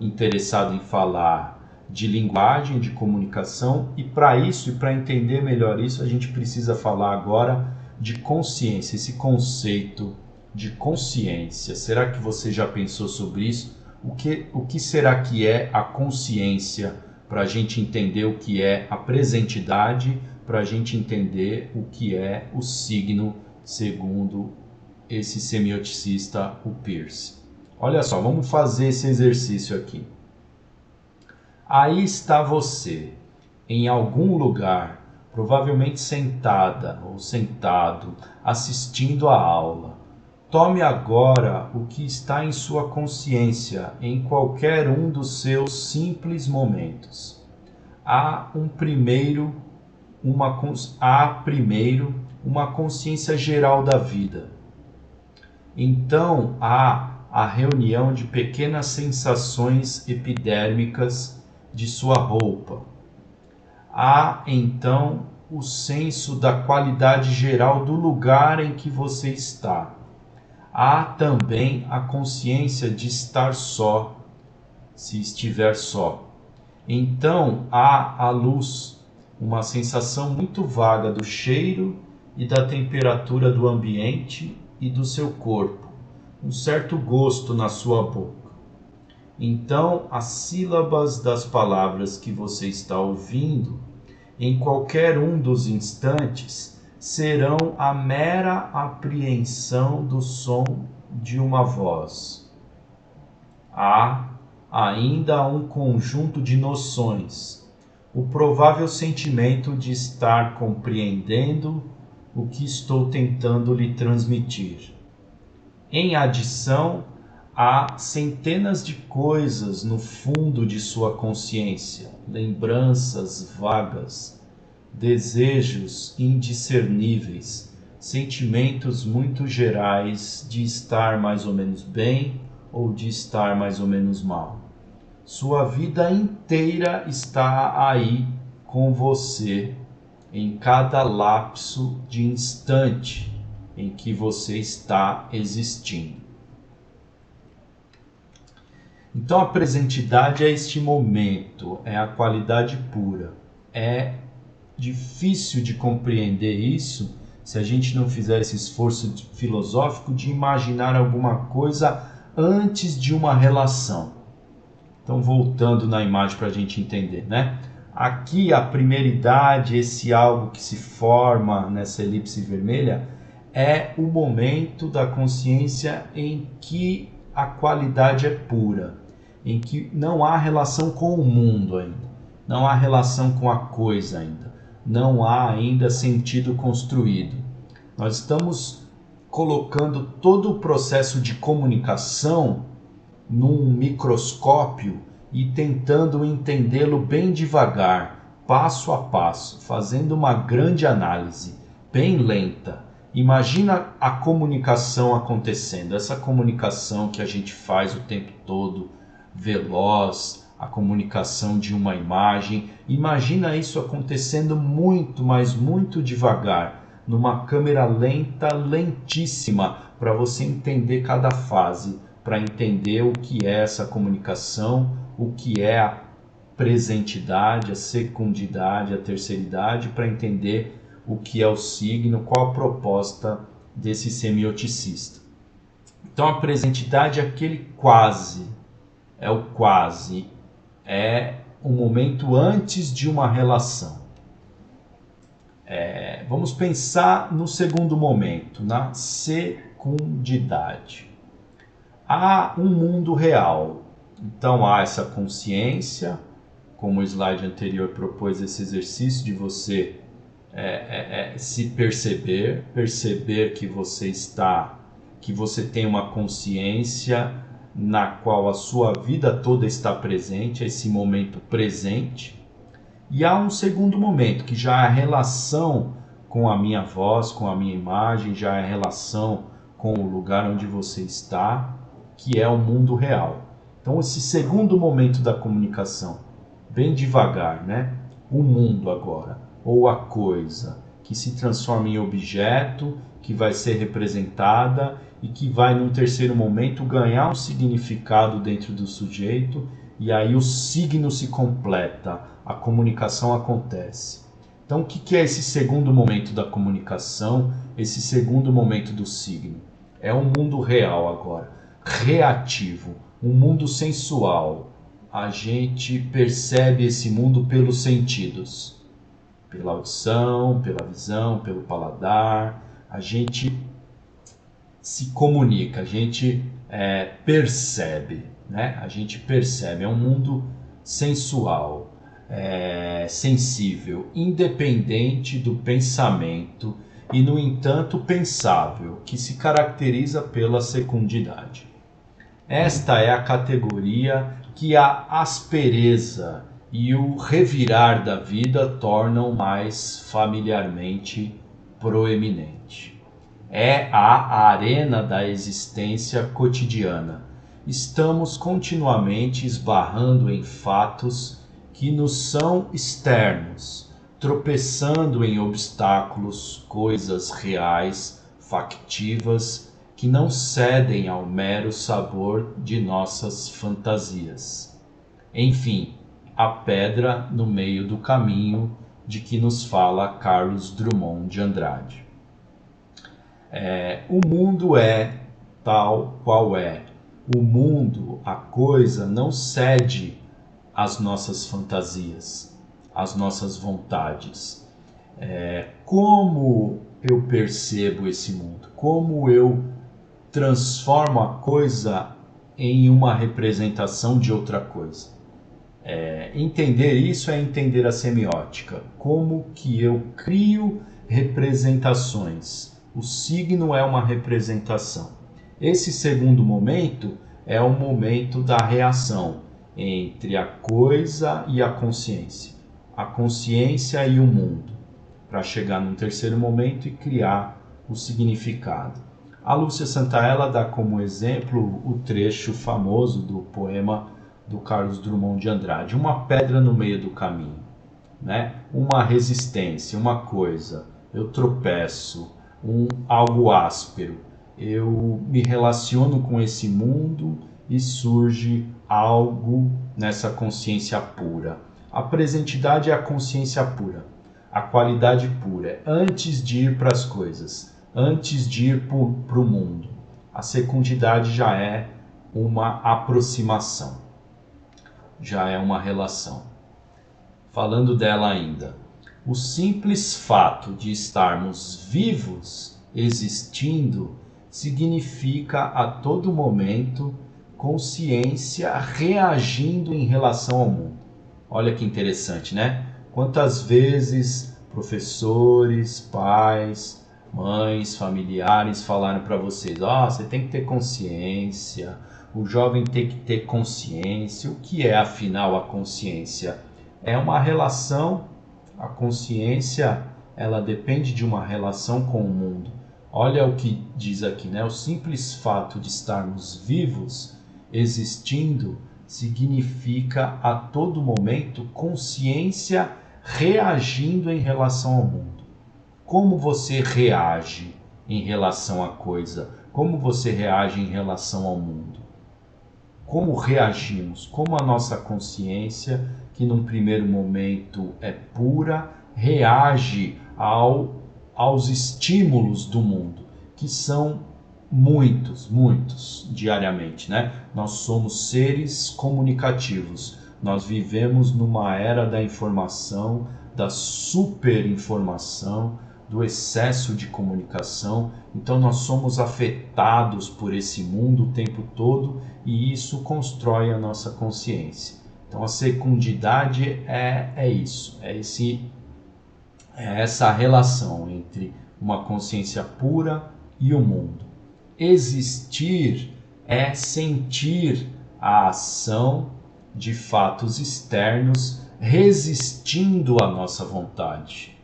Speaker 1: interessado em falar de linguagem, de comunicação, e para isso, e para entender melhor isso, a gente precisa falar agora de consciência, esse conceito de consciência. Será que você já pensou sobre isso? O que será que é a consciência, para a gente entender o que é a presentidade, para a gente entender o que é o signo, segundo esse semioticista, o Peirce. Olha só, vamos fazer esse exercício aqui. Aí está você, em algum lugar, provavelmente sentada ou sentado, assistindo a aula. Tome agora o que está em sua consciência em qualquer um dos seus simples momentos. Há primeiro uma consciência geral da vida. Então há a reunião de pequenas sensações epidérmicas de sua roupa. Há então o senso da qualidade geral do lugar em que você está. Há também a consciência de estar só, se estiver só. Então há a luz, uma sensação muito vaga do cheiro e da temperatura do ambiente e do seu corpo, um certo gosto na sua boca. Então as sílabas das palavras que você está ouvindo, em qualquer um dos instantes, serão a mera apreensão do som de uma voz. Há ainda um conjunto de noções, o provável sentimento de estar compreendendo o que estou tentando lhe transmitir. Em adição, há centenas de coisas no fundo de sua consciência, lembranças vagas, desejos indiscerníveis, sentimentos muito gerais de estar mais ou menos bem ou de estar mais ou menos mal. Sua vida inteira está aí com você, em cada lapso de instante em que você está existindo. Então a presentidade é este momento, é a qualidade pura. É difícil de compreender isso se a gente não fizer esse esforço filosófico de imaginar alguma coisa antes de uma relação. Então, voltando na imagem para a gente entender, né? Aqui a primeiridade, esse algo que se forma nessa elipse vermelha, é o momento da consciência em que a qualidade é pura, em que não há relação com o mundo ainda, não há relação com a coisa ainda. Não há ainda sentido construído. Nós estamos colocando todo o processo de comunicação num microscópio e tentando entendê-lo bem devagar, passo a passo, fazendo uma grande análise, bem lenta. Imagina a comunicação acontecendo, essa comunicação que a gente faz o tempo todo, veloz, a comunicação de uma imagem. Imagina isso acontecendo muito, mas muito devagar, numa câmera lenta, lentíssima, para você entender cada fase, para entender o que é essa comunicação, o que é a presentidade, a secundidade, a terceiridade, para entender o que é o signo, qual a proposta desse semioticista. Então a presentidade é aquele quase, é o quase, é um momento antes de uma relação. Vamos pensar no segundo momento, na secundidade. Há um mundo real, então há essa consciência, como o slide anterior propôs esse exercício de você se perceber que você tem uma consciência na qual a sua vida toda está presente, esse momento presente. E há um segundo momento, que já é a relação com a minha voz, com a minha imagem, já é a relação com o lugar onde você está, que é o mundo real. Então esse segundo momento da comunicação, bem devagar, né? O mundo agora, ou a coisa, que se transforma em objeto, que vai ser representada e que vai, num terceiro momento, ganhar um significado dentro do sujeito, e aí o signo se completa, a comunicação acontece. Então, o que é esse segundo momento da comunicação, esse segundo momento do signo? É um mundo real agora, reativo, um mundo sensual. A gente percebe esse mundo pelos sentidos, pela audição, pela visão, pelo paladar. A gente se comunica, a gente percebe, né? A gente percebe, é um mundo sensual, sensível, independente do pensamento e, no entanto, pensável, que se caracteriza pela secundidade. Esta é a categoria que a aspereza e o revirar da vida tornam mais familiarmente proeminente. É a arena da existência cotidiana. Estamos continuamente esbarrando em fatos que nos são externos, tropeçando em obstáculos, coisas reais, factivas, que não cedem ao mero sabor de nossas fantasias. Enfim, a pedra no meio do caminho de que nos fala Carlos Drummond de Andrade. O mundo é tal qual é. O mundo, a coisa, não cede às nossas fantasias, às nossas vontades. Como eu percebo esse mundo? Como eu transformo a coisa em uma representação de outra coisa? Entender isso é entender a semiótica. Como que eu crio representações? O signo é uma representação. Esse segundo momento é o momento da reação entre a coisa e a consciência e o mundo, para chegar num terceiro momento e criar o significado. A Lúcia Santaella dá como exemplo o trecho famoso do poema do Carlos Drummond de Andrade, uma pedra no meio do caminho, né? Uma resistência, uma coisa, eu tropeço, algo áspero, eu me relaciono com esse mundo e surge algo nessa consciência pura. A presentidade é a consciência pura, a qualidade pura, antes de ir para as coisas, antes de ir para o mundo. A secundidade já é uma aproximação, já é uma relação. Falando dela ainda, o simples fato de estarmos vivos, existindo, significa a todo momento consciência reagindo em relação ao mundo. Olha que interessante, né? Quantas vezes professores, pais, mães, familiares falaram para vocês: você tem que ter consciência, o jovem tem que ter consciência. O que é, afinal, a consciência? É uma relação, a consciência, ela depende de uma relação com o mundo. Olha o que diz aqui, né? O simples fato de estarmos vivos, existindo, significa a todo momento consciência reagindo em relação ao mundo. como você reage em relação à coisa? Como você reage em relação ao mundo? Como reagimos? Como a nossa consciência, que num primeiro momento é pura, reage aos estímulos do mundo, que são muitos diariamente, né? Nós somos seres comunicativos. Nós vivemos numa era da informação, da superinformação, do excesso de comunicação. Então nós somos afetados por esse mundo o tempo todo e isso constrói a nossa consciência. Então a fecundidade é isso, é essa relação entre uma consciência pura e o mundo. Existir é sentir a ação de fatos externos resistindo à nossa vontade.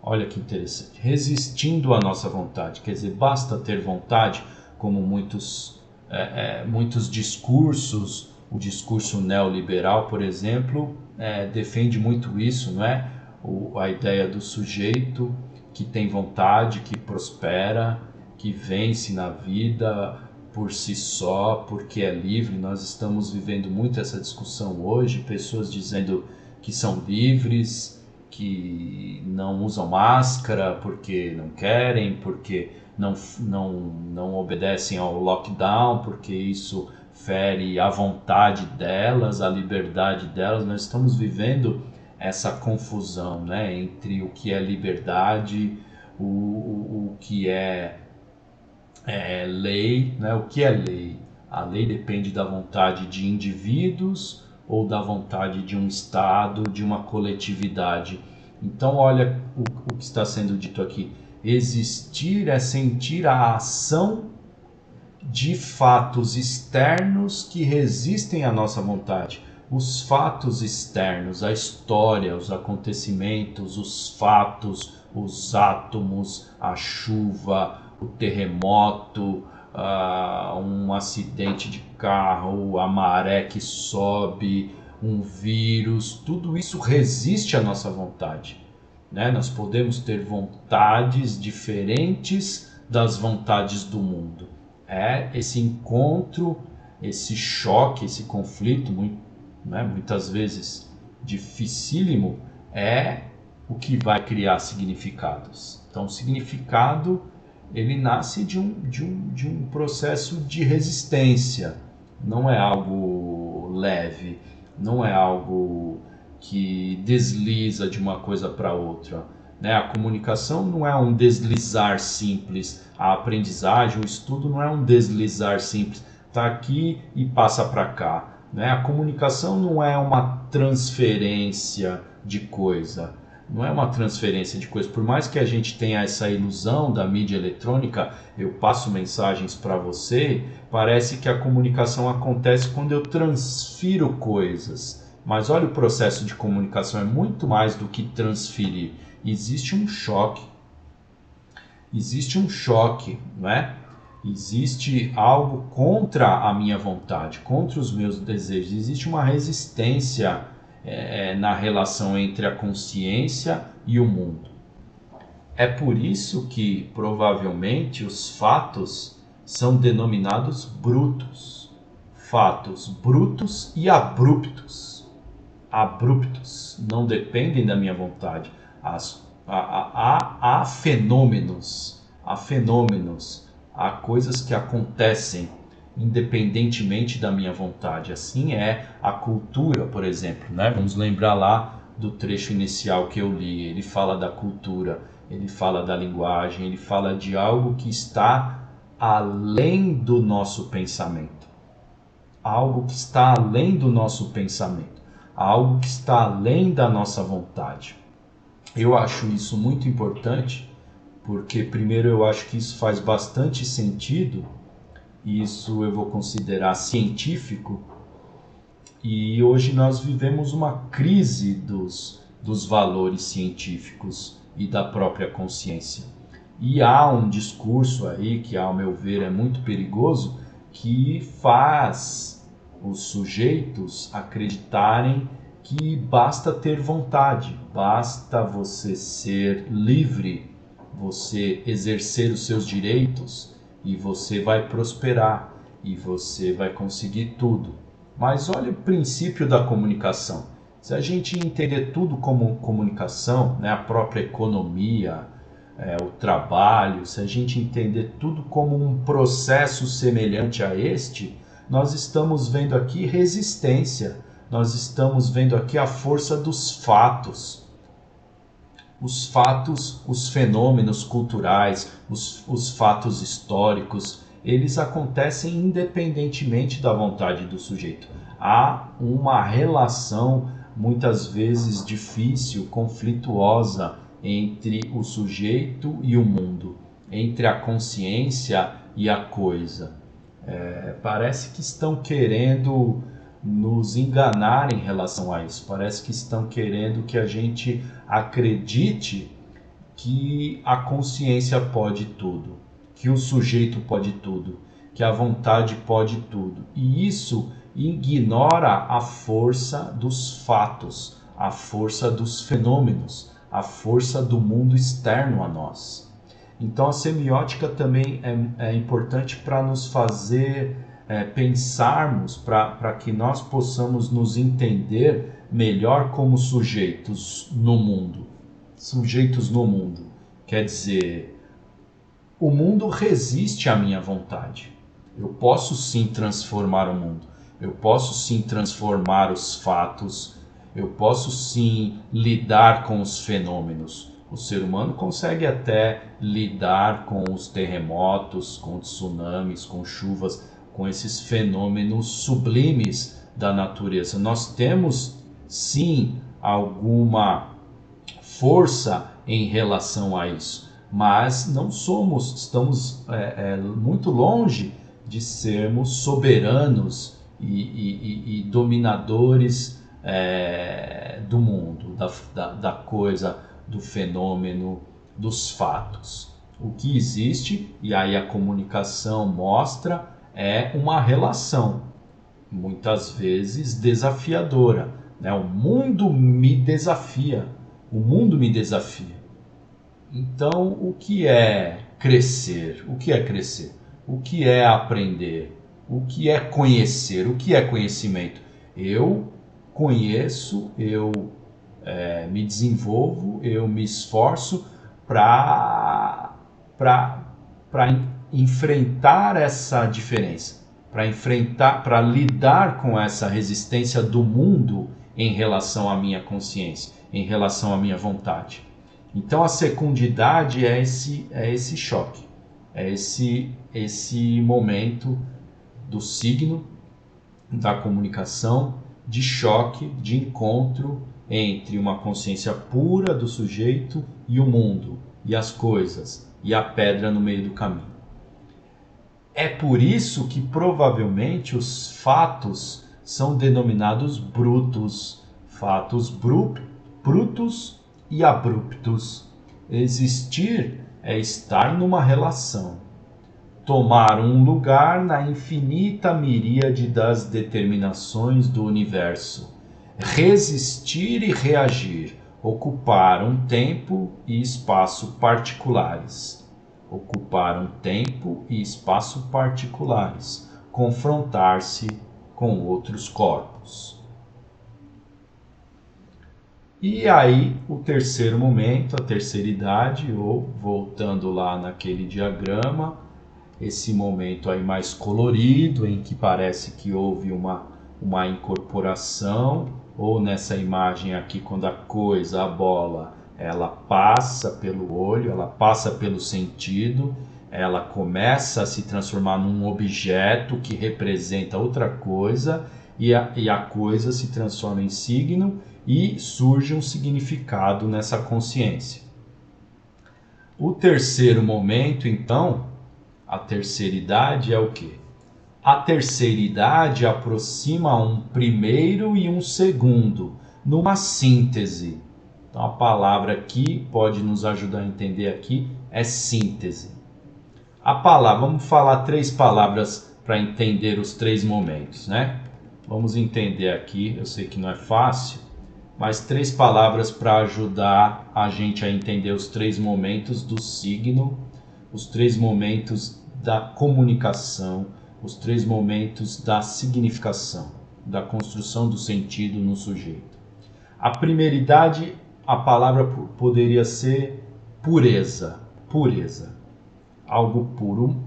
Speaker 1: Olha que interessante, resistindo à nossa vontade, quer dizer, basta ter vontade, como muitos discursos, o discurso neoliberal, por exemplo, defende muito isso, não é? A ideia do sujeito que tem vontade, que prospera, que vence na vida por si só, porque é livre. Nós estamos vivendo muito essa discussão hoje, pessoas dizendo que são livres, que não usam máscara porque não querem, porque não obedecem ao lockdown, porque isso fere a vontade delas, a liberdade delas. Nós estamos vivendo essa confusão, né, entre o que é liberdade, o que é lei, né? O que é lei? A lei depende da vontade de indivíduos ou da vontade de um Estado, de uma coletividade. Então, olha o que está sendo dito aqui. Existir é sentir a ação de fatos externos que resistem à nossa vontade. Os fatos externos, a história, os acontecimentos, os fatos, os átomos, a chuva, o terremoto, um acidente de carro, a maré que sobe, um vírus, tudo isso resiste à nossa vontade, né? Nós podemos ter vontades diferentes das vontades do mundo. Esse encontro, esse choque, esse conflito, muitas vezes dificílimo, é o que vai criar significados. Então, o significado ele nasce de um processo de resistência, não é algo leve, não é algo que desliza de uma coisa para outra, né? A comunicação não é um deslizar simples, a aprendizagem, o estudo não é um deslizar simples, está aqui e passa para cá, né? A comunicação não é uma transferência de coisa, não é uma transferência de coisa. Por mais que a gente tenha essa ilusão da mídia eletrônica, eu passo mensagens para você, parece que a comunicação acontece quando eu transfiro coisas. Mas olha, o processo de comunicação é muito mais do que transferir. Existe um choque, não é? Existe algo contra a minha vontade, contra os meus desejos. Existe uma resistência na relação entre a consciência e o mundo. É por isso que, provavelmente, os fatos são denominados brutos. Fatos brutos e abruptos. Abruptos, não dependem da minha vontade. Há fenômenos, há coisas que acontecem independentemente da minha vontade. Assim é a cultura, por exemplo, né? Vamos lembrar lá do trecho inicial que eu li. Ele fala da cultura, ele fala da linguagem, ele fala de algo que está além do nosso pensamento. Algo que está além do nosso pensamento. Algo que está além da nossa vontade. Eu acho isso muito importante, porque primeiro eu acho que isso faz bastante sentido. Isso eu vou considerar científico, e hoje nós vivemos uma crise dos valores científicos e da própria consciência. E há um discurso aí que, ao meu ver, é muito perigoso, que faz os sujeitos acreditarem que basta ter vontade, basta você ser livre, você exercer os seus direitos e você vai prosperar e você vai conseguir tudo. Mas olha o princípio da comunicação. Se a gente entender tudo como comunicação, né, a própria economia, o trabalho, se a gente entender tudo como um processo semelhante a este, nós estamos vendo aqui resistência, nós estamos vendo aqui a força dos fatos. Os fatos, os fenômenos culturais, os fatos históricos, eles acontecem independentemente da vontade do sujeito. Há uma relação muitas vezes difícil, conflituosa entre o sujeito e o mundo, entre a consciência e a coisa. Parece que estão querendo nos enganar em relação a isso. Parece que estão querendo que a gente acredite que a consciência pode tudo, que o sujeito pode tudo, que a vontade pode tudo. E isso ignora a força dos fatos, a força dos fenômenos, a força do mundo externo a nós. Então a semiótica também é importante para nos fazer pensarmos, para que nós possamos nos entender melhor como sujeitos no mundo. Sujeitos no mundo. Quer dizer, o mundo resiste à minha vontade. Eu posso sim transformar o mundo. Eu posso sim transformar os fatos. Eu posso sim lidar com os fenômenos. O ser humano consegue até lidar com os terremotos, com tsunamis, com chuvas, com esses fenômenos sublimes da natureza. Nós temos sim alguma força em relação a isso, mas não estamos muito longe de sermos soberanos e dominadores do mundo, da coisa, do fenômeno, dos fatos. O que existe, e aí a comunicação mostra, é uma relação, muitas vezes desafiadora, né? O mundo me desafia, o mundo me desafia. Então, o que é crescer? O que é crescer? O que é aprender? O que é conhecer? O que é conhecimento? Eu conheço, eu me desenvolvo, eu me esforço para enfrentar essa diferença, para lidar com essa resistência do mundo em relação à minha consciência, em relação à minha vontade. Então a secundidade é esse choque, é esse momento do signo, da comunicação, de choque, de encontro entre uma consciência pura do sujeito e o mundo, e as coisas, e a pedra no meio do caminho. É por isso que provavelmente os fatos são denominados brutos, fatos brutos e abruptos. Existir é estar numa relação, tomar um lugar na infinita miríade das determinações do universo, resistir e reagir, ocupar um tempo e espaço particulares. Ocupar um tempo e espaço particulares, confrontar-se com outros corpos. E aí, o terceiro momento, a terceira idade, ou voltando lá naquele diagrama, esse momento aí mais colorido, em que parece que houve uma incorporação, ou nessa imagem aqui, quando a coisa, a bola, ela passa pelo olho, ela passa pelo sentido, ela começa a se transformar num objeto que representa outra coisa, e a coisa se transforma em signo e surge um significado nessa consciência. O terceiro momento, então, a terceira idade é o quê? A terceira idade aproxima um primeiro e um segundo, numa síntese. Então a palavra aqui pode nos ajudar a entender aqui é síntese. A palavra, vamos falar 3 palavras para entender os 3 momentos, né? Vamos entender aqui, eu sei que não é fácil, mas 3 palavras para ajudar a gente a entender os 3 momentos do signo, os 3 momentos da comunicação, os 3 momentos da significação, da construção do sentido no sujeito. A primeiridade, a palavra poderia ser pureza, pureza, algo puro,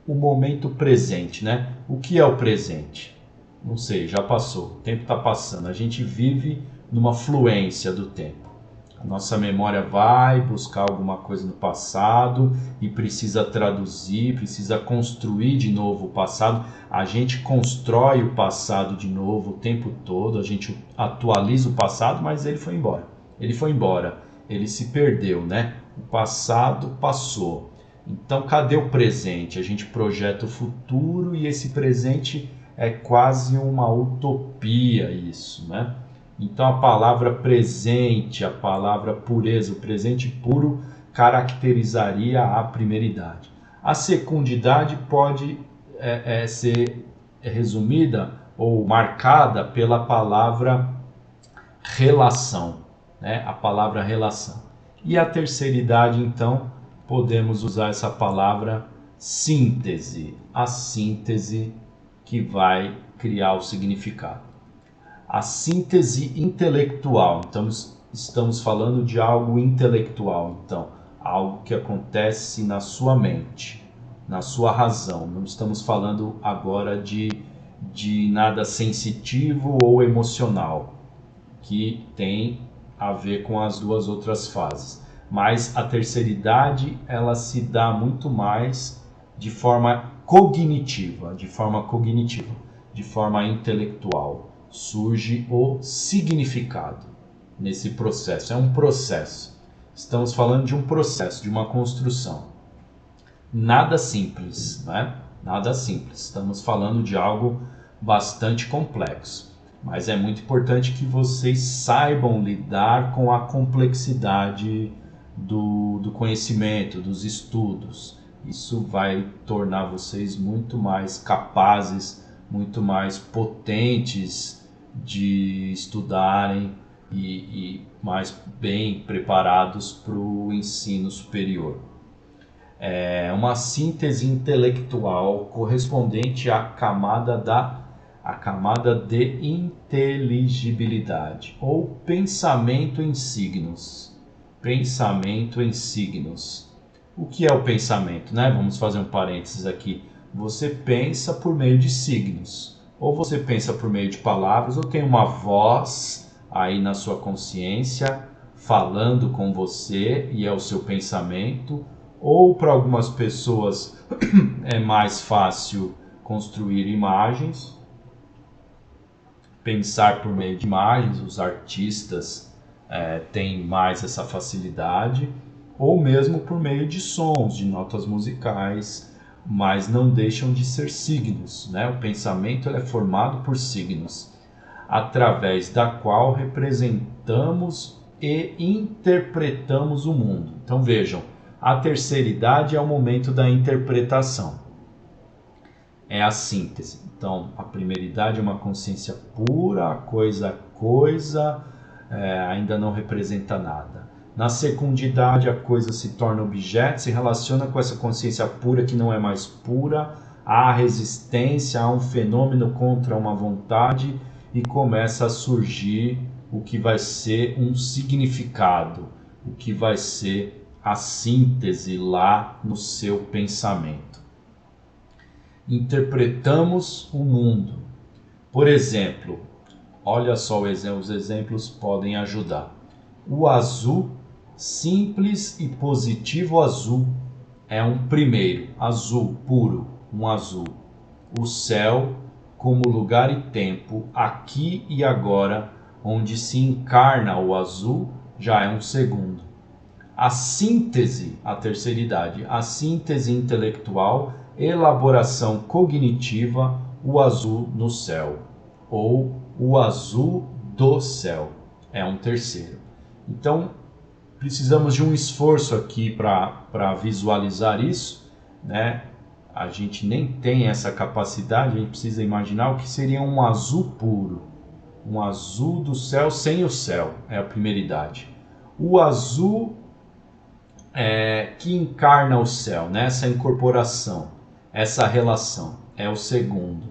Speaker 1: o momento presente, né? O que é o presente? Não sei, já passou, o tempo está passando, a gente vive numa fluência do tempo. A nossa memória vai buscar alguma coisa no passado e precisa traduzir, precisa construir de novo o passado. A gente constrói o passado de novo o tempo todo, a gente atualiza o passado, mas ele foi embora. Ele foi embora, ele se perdeu, né? O passado passou. Então, cadê o presente? A gente projeta o futuro e esse presente é quase uma utopia, isso, né? Então, a palavra presente, a palavra pureza, o presente puro caracterizaria a primeiridade. A secundidade pode ser resumida ou marcada pela palavra relação, né? A palavra relação. E a terceiridade, então, podemos usar essa palavra síntese, a síntese que vai criar o significado. A síntese intelectual, então estamos falando de algo intelectual, então algo que acontece na sua mente, na sua razão. Não estamos falando agora de nada sensitivo ou emocional, que tem a ver com as 2 outras fases. Mas a terceiridade, ela se dá muito mais de forma cognitiva, de forma intelectual. Surge o significado nesse processo. É um processo. Estamos falando de um processo, de uma construção. Nada simples, né? Nada simples. Estamos falando de algo bastante complexo. Mas é muito importante que vocês saibam lidar com a complexidade do conhecimento, dos estudos. Isso vai tornar vocês muito mais capazes, muito mais potentes de estudarem e mais bem preparados para o ensino superior. É uma síntese intelectual correspondente à camada de inteligibilidade ou pensamento em signos. Pensamento em signos. O que é o pensamento, né? Vamos fazer um parênteses aqui. Você pensa por meio de signos. Ou você pensa por meio de palavras, ou tem uma voz aí na sua consciência falando com você e é o seu pensamento. Ou para algumas pessoas é mais fácil construir imagens, pensar por meio de imagens. Os artistas têm mais essa facilidade, ou mesmo por meio de sons, de notas musicais, mas não deixam de ser signos, né? O pensamento é formado por signos, através da qual representamos e interpretamos o mundo. Então vejam, a terceiridade é o momento da interpretação, é a síntese. Então a primeiridade é uma consciência pura, a coisa ainda não representa nada. Na secundidade, a coisa se torna objeto, se relaciona com essa consciência pura que não é mais pura, há resistência, há um fenômeno contra uma vontade e começa a surgir o que vai ser um significado, o que vai ser a síntese lá no seu pensamento. Interpretamos o mundo. Por exemplo, olha só, os exemplos podem ajudar. O azul, simples e positivo azul, é um primeiro, azul puro, um azul. O céu como lugar e tempo, aqui e agora, onde se encarna o azul, já é um segundo. A síntese, a terceiridade, a síntese intelectual, elaboração cognitiva, o azul no céu, ou o azul do céu, é um terceiro. Então, precisamos de um esforço aqui para visualizar isso, né? A gente nem tem essa capacidade, a gente precisa imaginar o que seria um azul puro. um azul do céu sem o céu, é a primeridade. O azul que encarna o céu, né? Essa incorporação, essa relação, é o segundo.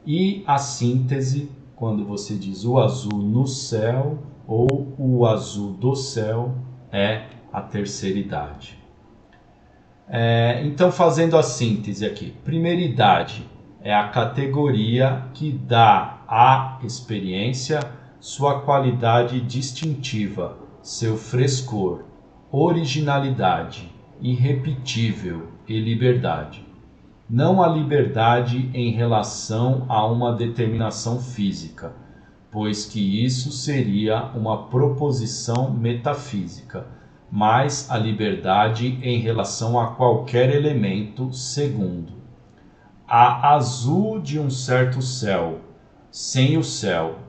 Speaker 1: E a síntese, quando você diz o azul no céu ou o azul do céu, é a terceira idade. Então, fazendo a síntese aqui, primeira idade é a categoria que dá à experiência sua qualidade distintiva, seu frescor, originalidade, irrepetível e liberdade. Não a liberdade em relação a uma determinação física, pois que isso seria uma proposição metafísica, mas a liberdade em relação a qualquer elemento segundo. A azul de um certo céu, sem o céu,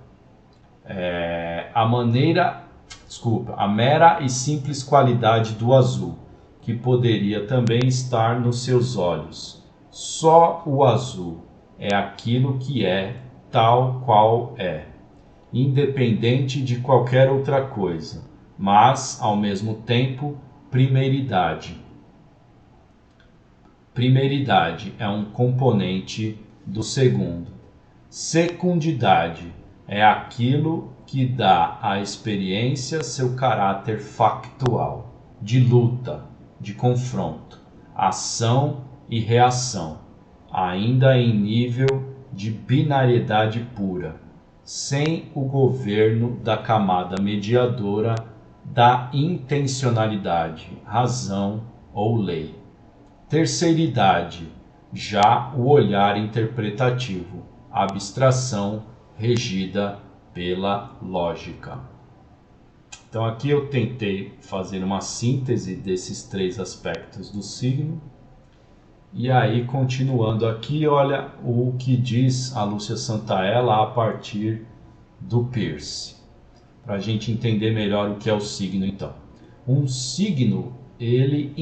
Speaker 1: a mera e simples qualidade do azul, que poderia também estar nos seus olhos. Só o azul é aquilo que é, tal qual é, independente de qualquer outra coisa, mas, ao mesmo tempo, primeiridade. Primeiridade é um componente do segundo. Secundidade é aquilo que dá à experiência seu caráter factual, de luta, de confronto, ação e reação, ainda em nível de binariedade pura, sem o governo da camada mediadora da intencionalidade, razão ou lei. Terceiridade, já o olhar interpretativo, abstração regida pela lógica. Então aqui eu tentei fazer uma síntese desses três aspectos do signo. E aí, continuando aqui, olha o que diz a Lúcia Santaella a partir do Peirce, para a gente entender melhor o que é o signo. Então, um signo, ele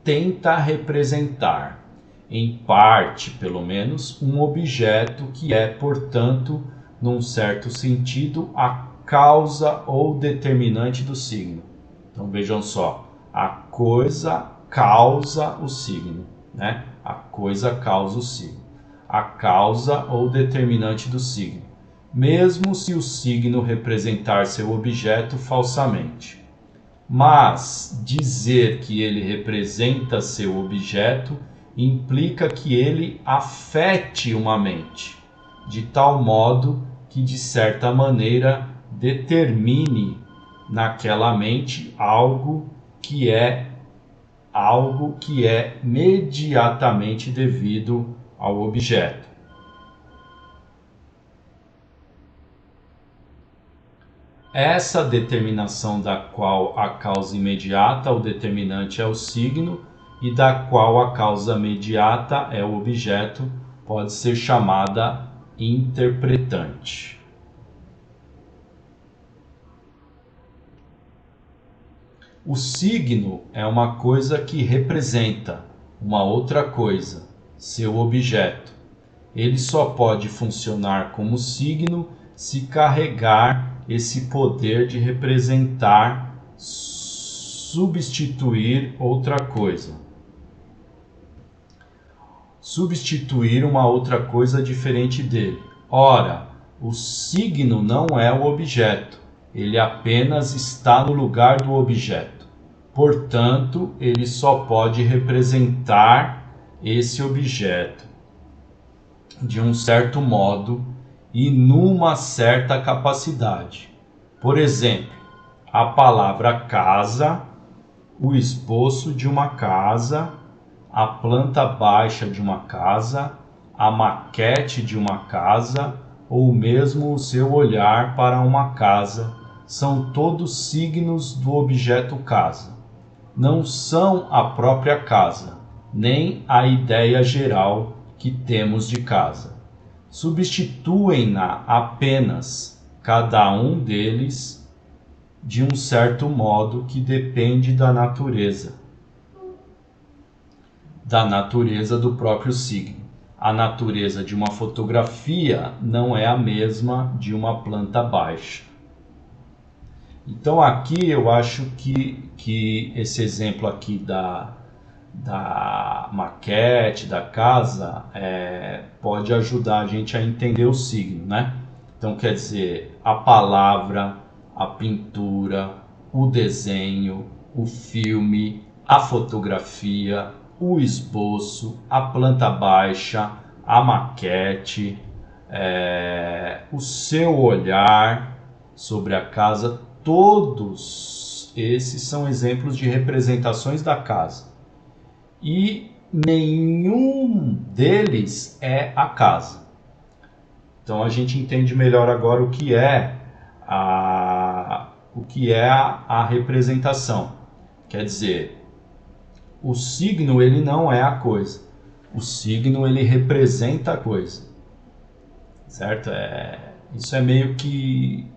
Speaker 1: tenta representar, em parte pelo menos, um objeto que é, portanto, num certo sentido, a causa ou determinante do signo. Então vejam só, a coisa causa o signo, né? A coisa causa o signo, a causa ou determinante do signo, mesmo se o signo representar seu objeto falsamente. Mas dizer que ele representa seu objeto implica que ele afete uma mente, de tal modo que, de certa maneira, determine naquela mente algo que é mediatamente devido ao objeto. Essa determinação da qual a causa imediata, o determinante, é o signo, e da qual a causa mediata é o objeto, pode ser chamada interpretante. O signo é uma coisa que representa uma outra coisa, seu objeto. Ele só pode funcionar como signo se carregar esse poder de representar, substituir outra coisa. Substituir uma outra coisa diferente dele. Ora, o signo não é o objeto, ele apenas está no lugar do objeto. Portanto, ele só pode representar esse objeto de um certo modo e numa certa capacidade. Por exemplo, a palavra casa, o esboço de uma casa, a planta baixa de uma casa, a maquete de uma casa, ou mesmo o seu olhar para uma casa, são todos signos do objeto casa. Não são a própria casa, nem a ideia geral que temos de casa. Substituem-na apenas, cada um deles, de um certo modo que depende da natureza do próprio signo. a natureza de uma fotografia não é a mesma de uma planta baixa. Então aqui eu acho que esse exemplo aqui da maquete, da casa, pode ajudar a gente a entender o signo, né? Então quer dizer, a palavra, a pintura, o desenho, o filme, a fotografia, o esboço, a planta baixa, a maquete, o seu olhar sobre a casa, todos esses são exemplos de representações da casa. E nenhum deles é a casa. Então a gente entende melhor agora o que é a representação. Quer dizer, o signo ele não é a coisa. O signo ele representa a coisa. Certo? Isso é meio que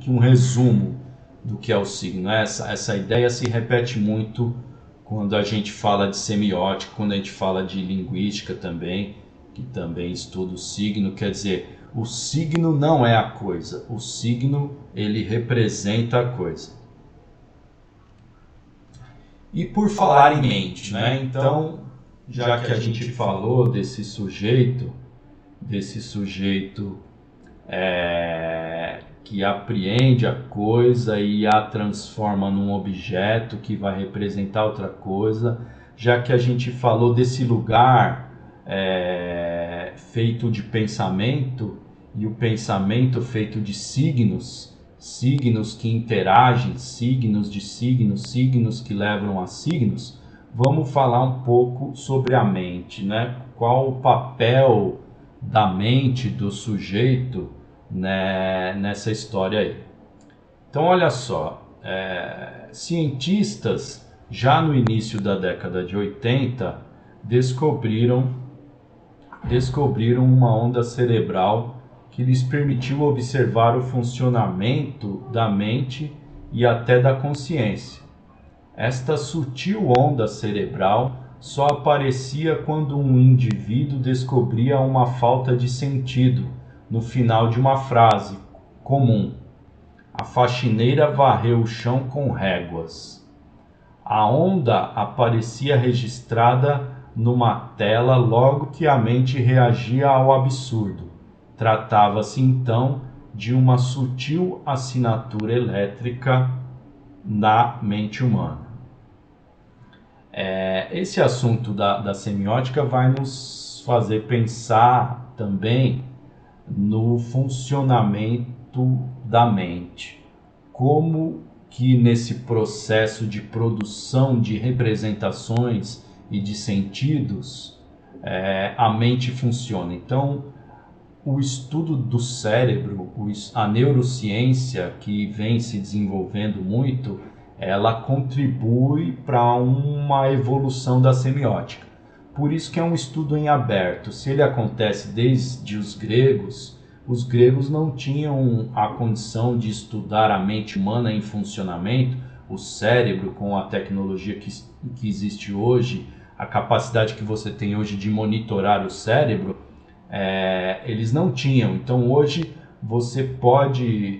Speaker 1: um resumo do que é o signo. Essa ideia se repete muito quando a gente fala de semiótica, quando a gente fala de linguística também, que também estuda o signo. Quer dizer, o signo não é a coisa, o signo ele representa a coisa. E por falar em mente, né? Então, já que a gente falou desse sujeito que apreende a coisa e a transforma num objeto que vai representar outra coisa, já que a gente falou desse lugar feito de pensamento e o pensamento feito de signos que interagem, signos de signos, signos que levam a signos, vamos falar um pouco sobre a mente, né? Qual o papel da mente do sujeito, né, nessa história aí. Então olha só, cientistas já no início da década de 80 descobriram uma onda cerebral que lhes permitiu observar o funcionamento da mente e até da consciência. Esta sutil onda cerebral só aparecia quando um indivíduo descobria uma falta de sentido no final de uma frase comum. A faxineira varreu o chão com réguas. A onda aparecia registrada numa tela logo que a mente reagia ao absurdo. Tratava-se então de uma sutil assinatura elétrica na mente humana. Esse assunto da semiótica vai nos fazer pensar também no funcionamento da mente. Como que nesse processo de produção de representações e de sentidos a mente funciona. Então, o estudo do cérebro, a neurociência que vem se desenvolvendo muito, ela contribui para uma evolução da semiótica. Por isso que é um estudo em aberto. Se ele acontece desde os gregos não tinham a condição de estudar a mente humana em funcionamento, o cérebro com a tecnologia que existe hoje, a capacidade que você tem hoje de monitorar o cérebro, eles não tinham. Então hoje você pode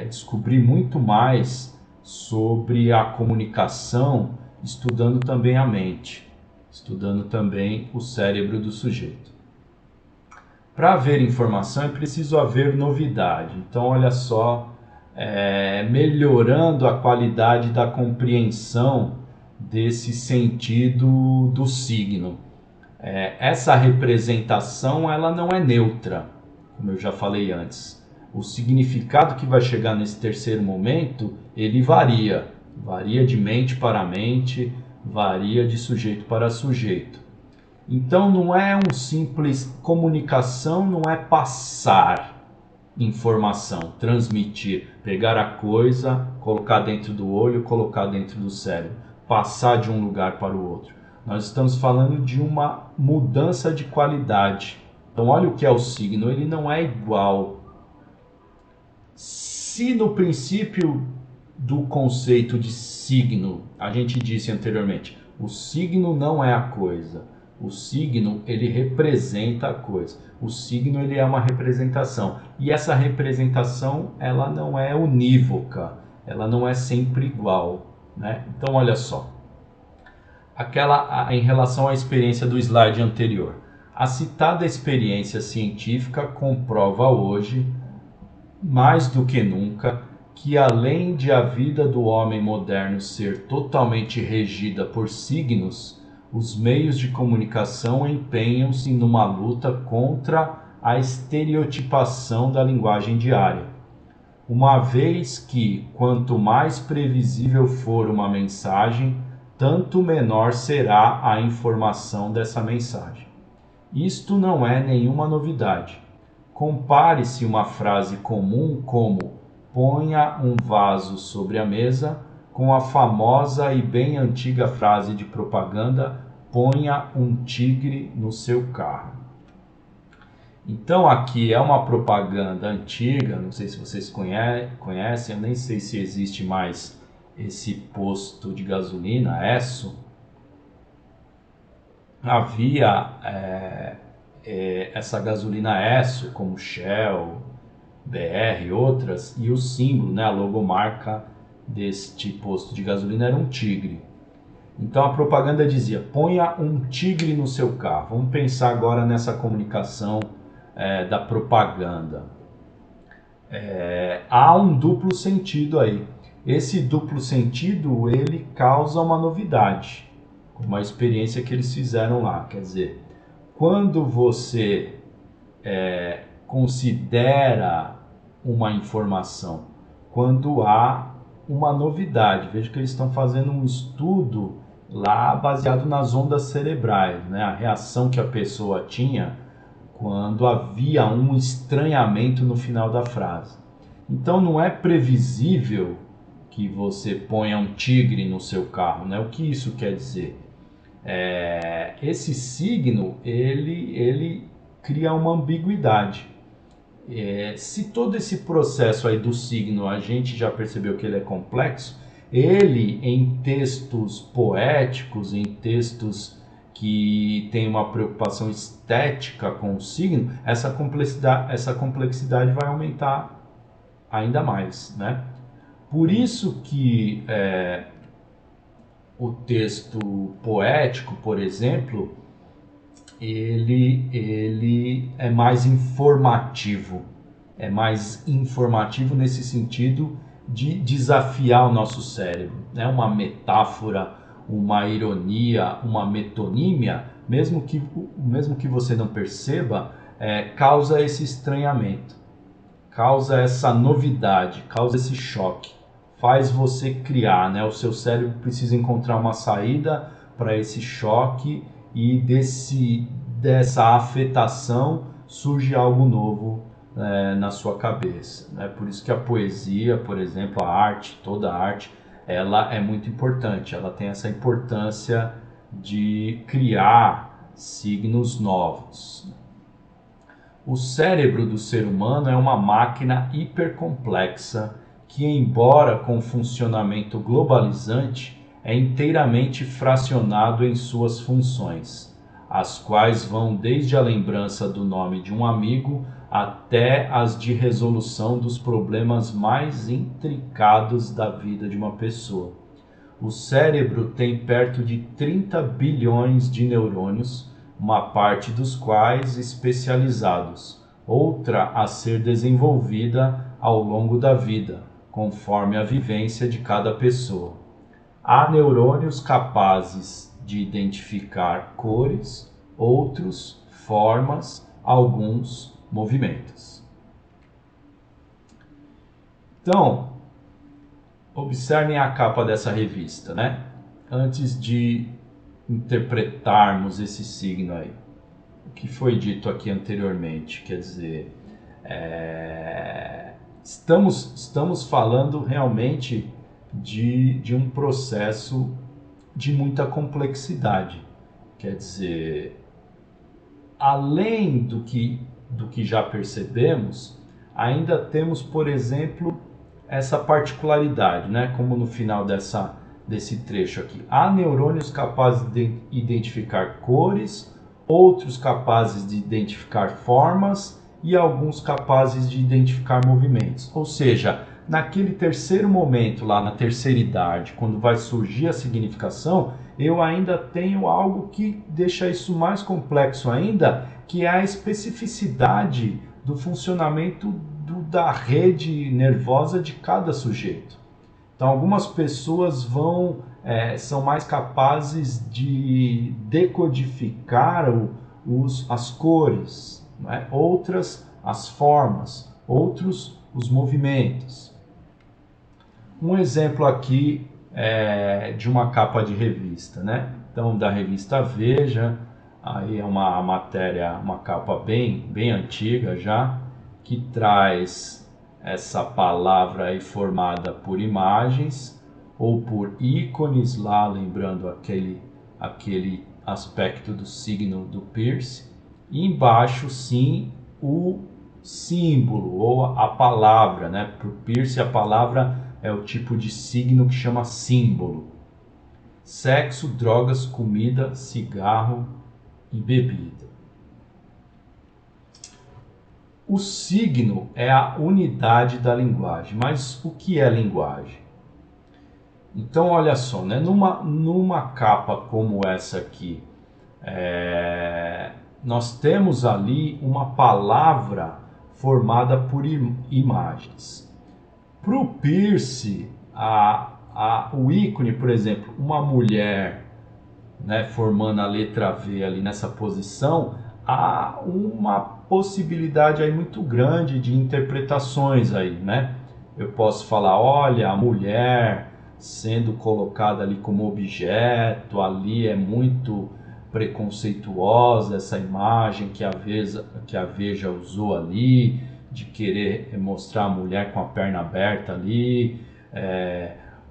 Speaker 1: descobrir muito mais sobre a comunicação estudando também a mente, estudando também o cérebro do sujeito. Para haver informação é preciso haver novidade. Então olha só, melhorando a qualidade da compreensão desse sentido do signo. Essa representação ela não é neutra, como eu já falei antes. O significado que vai chegar nesse terceiro momento, ele varia de mente para mente, varia de sujeito para sujeito. Então não é um simples comunicação, não é passar informação, transmitir, pegar a coisa, colocar dentro do olho, colocar dentro do cérebro, passar de um lugar para o outro. Nós estamos falando de uma mudança de qualidade. Então olha o que é o signo, ele não é igual. Se no princípio do conceito de signo, a gente disse anteriormente, o signo não é a coisa, O signo, ele representa a coisa. O signo, ele é uma representação. E essa representação, ela não é unívoca, ela não é sempre igual, né? Então, olha só. Em relação à experiência do slide anterior. A citada experiência científica comprova hoje, mais do que nunca, que além de a vida do homem moderno ser totalmente regida por signos, os meios de comunicação empenham-se numa luta contra a estereotipação da linguagem diária. Uma vez que, quanto mais previsível for uma mensagem, tanto menor será a informação dessa mensagem. Isto não é nenhuma novidade. Compare-se uma frase comum como "ponha um vaso sobre a mesa" com a famosa e bem antiga frase de propaganda "ponha um tigre no seu carro". Então aqui é uma propaganda antiga, não sei se vocês conhecem, eu nem sei se existe mais esse posto de gasolina, Esso. Havia essa gasolina Esso, como Shell, BR e outras, e o símbolo, né, a logomarca deste posto de gasolina era um tigre. Então a propaganda dizia: ponha um tigre no seu carro. Vamos pensar agora nessa comunicação da propaganda. Há um duplo sentido aí. Esse duplo sentido, ele causa uma novidade, uma experiência que eles fizeram lá. Quer dizer, quando você considera uma informação, quando há uma novidade, veja que eles estão fazendo um estudo lá baseado nas ondas cerebrais, né? A reação que a pessoa tinha quando havia um estranhamento no final da frase. Então não é previsível que você ponha um tigre no seu carro, né? O que isso quer dizer? Esse signo, ele cria uma ambiguidade. Se todo esse processo aí do signo a gente já percebeu que ele é complexo, ele em textos poéticos, em textos que tem uma preocupação estética com o signo, essa complexidade vai aumentar ainda mais, né? Por isso que o texto poético, por exemplo, ele é mais informativo. É mais informativo nesse sentido de desafiar o nosso cérebro, né? Uma metáfora, uma ironia, uma metonímia, mesmo que você não perceba, causa esse estranhamento, causa essa novidade, causa esse choque, faz você criar, né? O seu cérebro precisa encontrar uma saída para esse choque e dessa afetação surge algo novo na sua cabeça, né? Por isso que a poesia, por exemplo, a arte, toda a arte, ela é muito importante, ela tem essa importância de criar signos novos. O cérebro do ser humano é uma máquina hipercomplexa que, embora com funcionamento globalizante, é inteiramente fracionado em suas funções, as quais vão desde a lembrança do nome de um amigo até as de resolução dos problemas mais intricados da vida de uma pessoa. O cérebro tem perto de 30 bilhões de neurônios, uma parte dos quais especializados, outra a ser desenvolvida ao longo da vida, conforme a vivência de cada pessoa. Há neurônios capazes de identificar cores, outros formas, alguns movimentos. Então, observem a capa dessa revista, né? Antes de interpretarmos esse signo aí, o que foi dito aqui anteriormente, quer dizer, estamos falando realmente de um processo de muita complexidade. Quer dizer, além do que já percebemos, ainda temos, por exemplo, essa particularidade, né? Como no final dessa desse trecho aqui. Há neurônios capazes de identificar cores, outros capazes de identificar formas e alguns capazes de identificar movimentos. Ou seja, naquele terceiro momento, lá na terceira idade, quando vai surgir a significação, eu ainda tenho algo que deixa isso mais complexo ainda, que é a especificidade do funcionamento da rede nervosa de cada sujeito. Então, algumas pessoas são mais capazes de decodificar as cores, né? Outras as formas, outros os movimentos. Um exemplo aqui de uma capa de revista, né? Então, da revista Veja, aí é uma matéria, uma capa bem antiga já, que traz essa palavra aí formada por imagens ou por ícones lá, lembrando aquele aspecto do signo do Peirce, e embaixo sim o símbolo ou a palavra, né? Para o Peirce a palavra é o tipo de signo que chama símbolo. Sexo, drogas, comida, cigarro e bebida. O signo é a unidade da linguagem, mas o que é linguagem? Então, olha só, né? numa capa como essa aqui, nós temos ali uma palavra formada por imagens. Para o Peirce, o ícone, por exemplo, uma mulher, né, formando a letra V ali nessa posição, há uma possibilidade aí muito grande de interpretações aí, né? Eu posso falar, olha, a mulher sendo colocada ali como objeto, ali é muito preconceituosa essa imagem que a Veja usou ali, de querer mostrar a mulher com a perna aberta ali,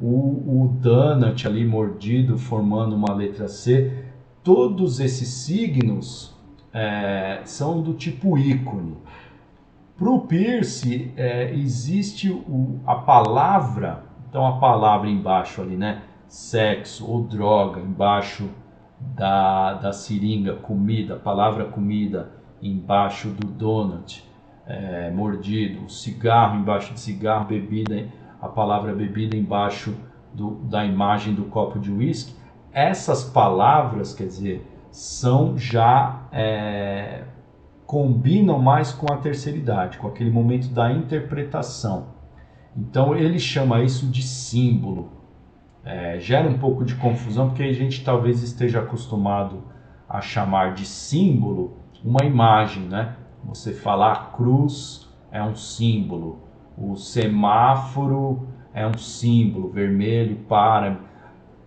Speaker 1: o donut ali mordido formando uma letra C. Todos esses signos são do tipo ícone. Para o Peirce existe a palavra, então a palavra embaixo ali, né? Sexo ou droga, embaixo da seringa, comida, a palavra comida embaixo do donut mordido, cigarro embaixo de cigarro, bebida, a palavra bebida embaixo da imagem do copo de uísque. Essas palavras, quer dizer, são já combinam mais com a terceira idade, com aquele momento da interpretação. Então ele chama isso de símbolo. Gera um pouco de confusão, porque a gente talvez esteja acostumado a chamar de símbolo uma imagem, né? Você fala a cruz é um símbolo, o semáforo é um símbolo, vermelho para,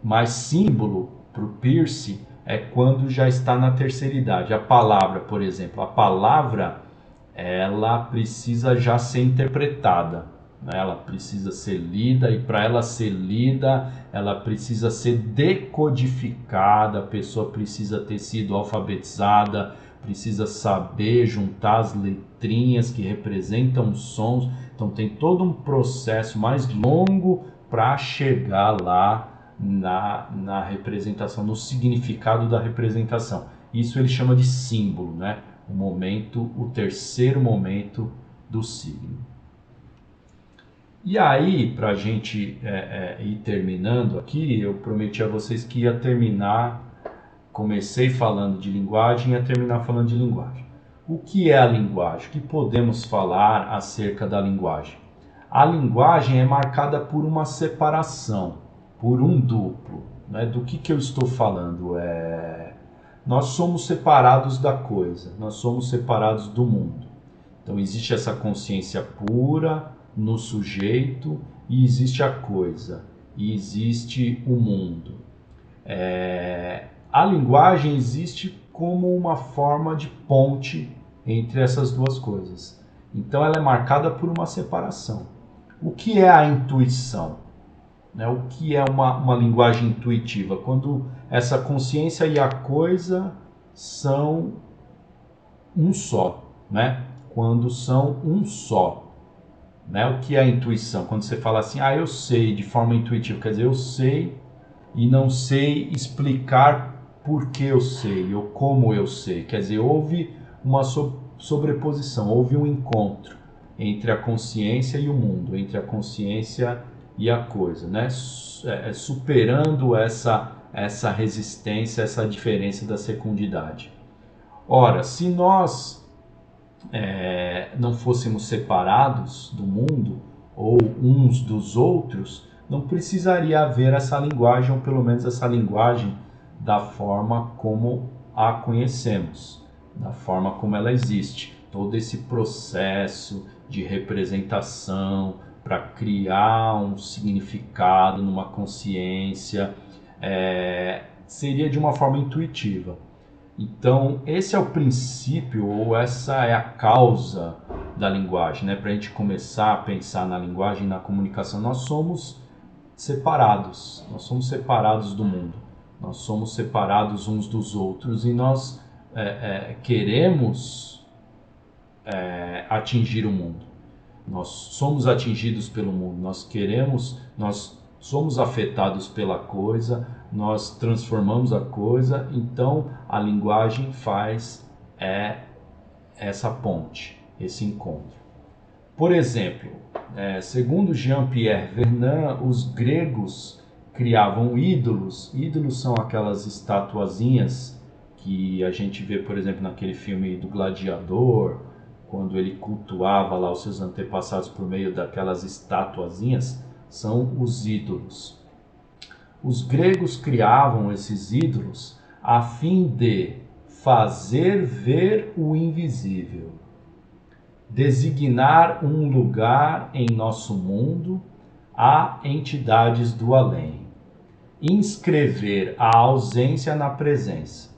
Speaker 1: mas símbolo para o Peirce é quando já está na terceira idade. A palavra, por exemplo, ela precisa já ser interpretada, né? Ela precisa ser lida, e para ela ser lida, ela precisa ser decodificada, a pessoa precisa ter sido alfabetizada, precisa saber juntar as letrinhas que representam os sons. Então tem todo um processo mais longo para chegar lá na representação, no significado da representação. Isso ele chama de símbolo, né? O terceiro momento do signo. E aí, para a gente ir terminando aqui, eu prometi a vocês que ia terminar, comecei falando de linguagem e ia terminar falando de linguagem. O que é a linguagem? O que podemos falar acerca da linguagem? A linguagem é marcada por uma separação, por um duplo, né? Do que eu estou falando? Nós somos separados da coisa, nós somos separados do mundo. Então existe essa consciência pura no sujeito, e existe a coisa, e existe o mundo. A linguagem existe como uma forma de ponte entre essas duas coisas. Então ela é marcada por uma separação. O que é a intuição? O que é uma linguagem intuitiva? Quando essa consciência e a coisa são um só, né? Quando são um só. O que é a intuição? Quando você fala assim, eu sei de forma intuitiva, quer dizer, eu sei e não sei explicar por que eu sei ou como eu sei. Quer dizer, houve uma sobreposição, houve um encontro entre a consciência e o mundo, entre a consciência e a coisa, né? Superando essa resistência, essa diferença da secundidade. Ora, se nós não fôssemos separados do mundo ou uns dos outros, não precisaria haver essa linguagem, ou pelo menos essa linguagem da forma como a conhecemos, da forma como ela existe. Todo esse processo de representação para criar um significado numa consciência seria de uma forma intuitiva. Então, esse é o princípio, ou essa é a causa da linguagem, né? Para a gente começar a pensar na linguagem, na comunicação, nós somos separados do mundo, nós somos separados uns dos outros e nós queremos atingir o mundo. Nós somos atingidos pelo mundo, nós somos afetados pela coisa, nós transformamos a coisa, então a linguagem faz essa ponte, esse encontro. Por exemplo, segundo Jean-Pierre Vernant, os gregos criavam ídolos. Ídolos são aquelas estatuazinhas que a gente vê, por exemplo, naquele filme do Gladiador, quando ele cultuava lá os seus antepassados por meio daquelas estatuazinhas, são os ídolos. Os gregos criavam esses ídolos a fim de fazer ver o invisível, designar um lugar em nosso mundo a entidades do além, inscrever a ausência na presença.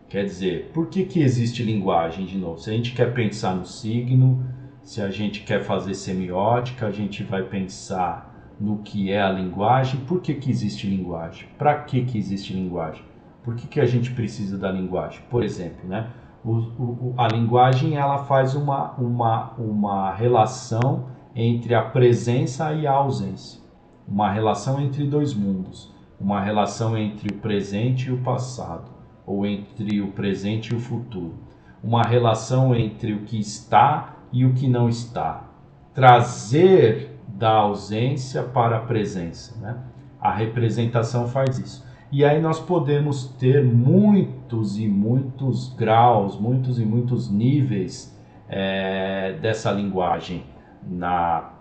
Speaker 1: Quer dizer, por que existe linguagem de novo? Se a gente quer pensar no signo, se a gente quer fazer semiótica, a gente vai pensar no que é a linguagem. Por que existe linguagem? Para que existe linguagem? Por que a gente precisa da linguagem? Por exemplo, né? A linguagem ela faz uma relação entre a presença e a ausência, uma relação entre dois mundos, uma relação entre o presente e o passado, ou entre o presente e o futuro, uma relação entre o que está e o que não está, trazer da ausência para a presença, né? A representação faz isso. E aí nós podemos ter muitos e muitos graus, muitos e muitos níveis dessa linguagem na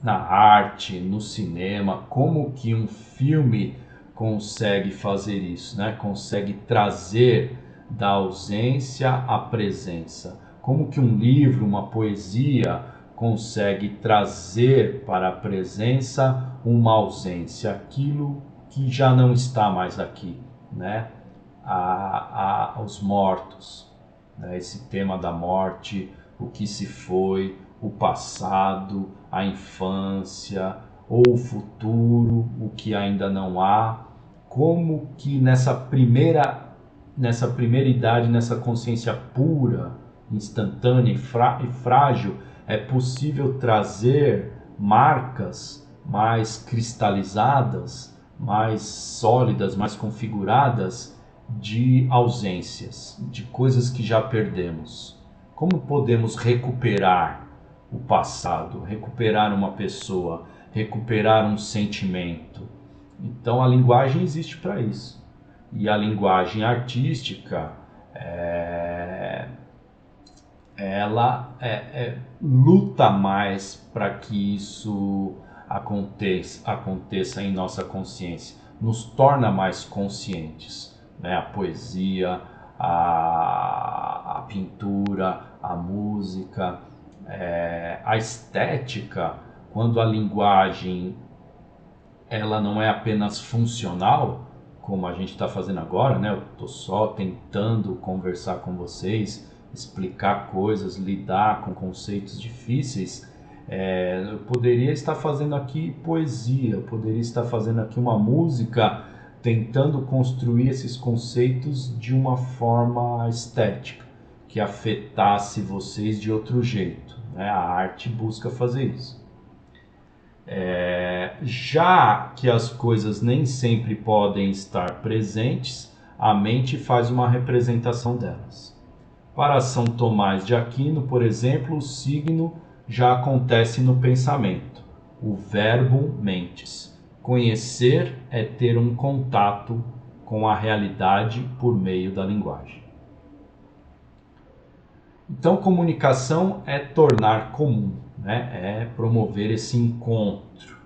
Speaker 1: arte, no cinema. Como que um filme consegue fazer isso, né? Consegue trazer da ausência à presença. Como que um livro, uma poesia consegue trazer para a presença uma ausência, aquilo que já não está mais aqui, né? Os mortos, né? Esse tema da morte, o que se foi, o passado, a infância ou o futuro, o que ainda não há. Como que nessa primeira idade, nessa consciência pura, instantânea e frágil, é possível trazer marcas mais cristalizadas, mais sólidas, mais configuradas de ausências, de coisas que já perdemos. Como podemos recuperar o passado, recuperar uma pessoa, recuperar um sentimento? Então a linguagem existe para isso. E a linguagem artística ela luta mais para que isso aconteça em nossa consciência, nos torna mais conscientes, né? A poesia, a pintura, a música, a estética, quando a linguagem ela não é apenas funcional, como a gente está fazendo agora, né? Eu estou só tentando conversar com vocês, explicar coisas, lidar com conceitos difíceis. Eu poderia estar fazendo aqui poesia, eu poderia estar fazendo aqui uma música, tentando construir esses conceitos de uma forma estética, que afetasse vocês de outro jeito, né? A arte busca fazer isso. Já que as coisas nem sempre podem estar presentes, a mente faz uma representação delas. Para São Tomás de Aquino, por exemplo, o signo já acontece no pensamento, o verbum mentis. Conhecer é ter um contato com a realidade por meio da linguagem. Então, comunicação é tornar comum, né? É promover esse encontro.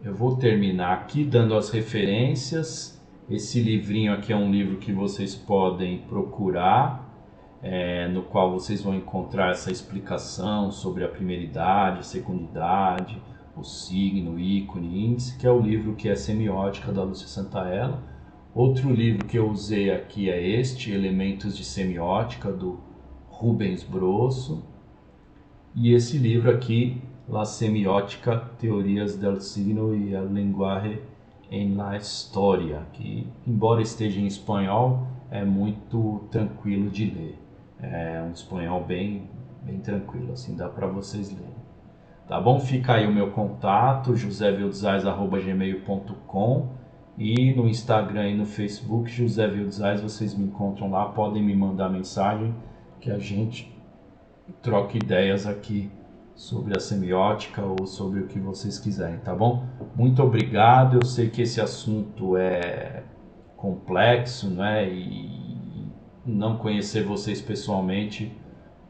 Speaker 1: Eu vou terminar aqui dando as referências. Esse livrinho aqui é um livro que vocês podem procurar, no qual vocês vão encontrar essa explicação sobre a primeira-idade, a segunda-idade, o signo, o ícone, índice, que é o livro que é Semiótica, da Lúcia Santaella. Outro livro que eu usei aqui é este, Elementos de Semiótica, do Rubens Brosso. E esse livro aqui, La Semiótica, Teorias del Signo e el Lenguaje en la Historia, que, embora esteja em espanhol, é muito tranquilo de ler. É um espanhol bem tranquilo, assim, dá para vocês lerem. Tá bom? Fica aí o meu contato, josevildesais@gmail.com, e no Instagram e no Facebook, José Vildesais, vocês me encontram lá, podem me mandar mensagem que a gente troca ideias aqui sobre a semiótica ou sobre o que vocês quiserem, tá bom? Muito obrigado, eu sei que esse assunto é complexo, né? E não conhecer vocês pessoalmente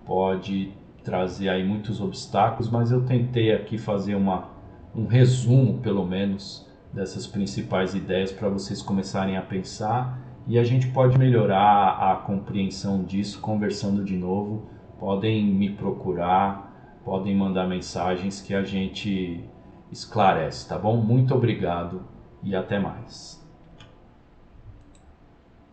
Speaker 1: pode trazer aí muitos obstáculos, mas eu tentei aqui fazer um resumo, pelo menos, dessas principais ideias para vocês começarem a pensar, e a gente pode melhorar a compreensão disso conversando de novo. Podem me procurar, podem mandar mensagens que a gente esclarece, tá bom? Muito obrigado e até mais.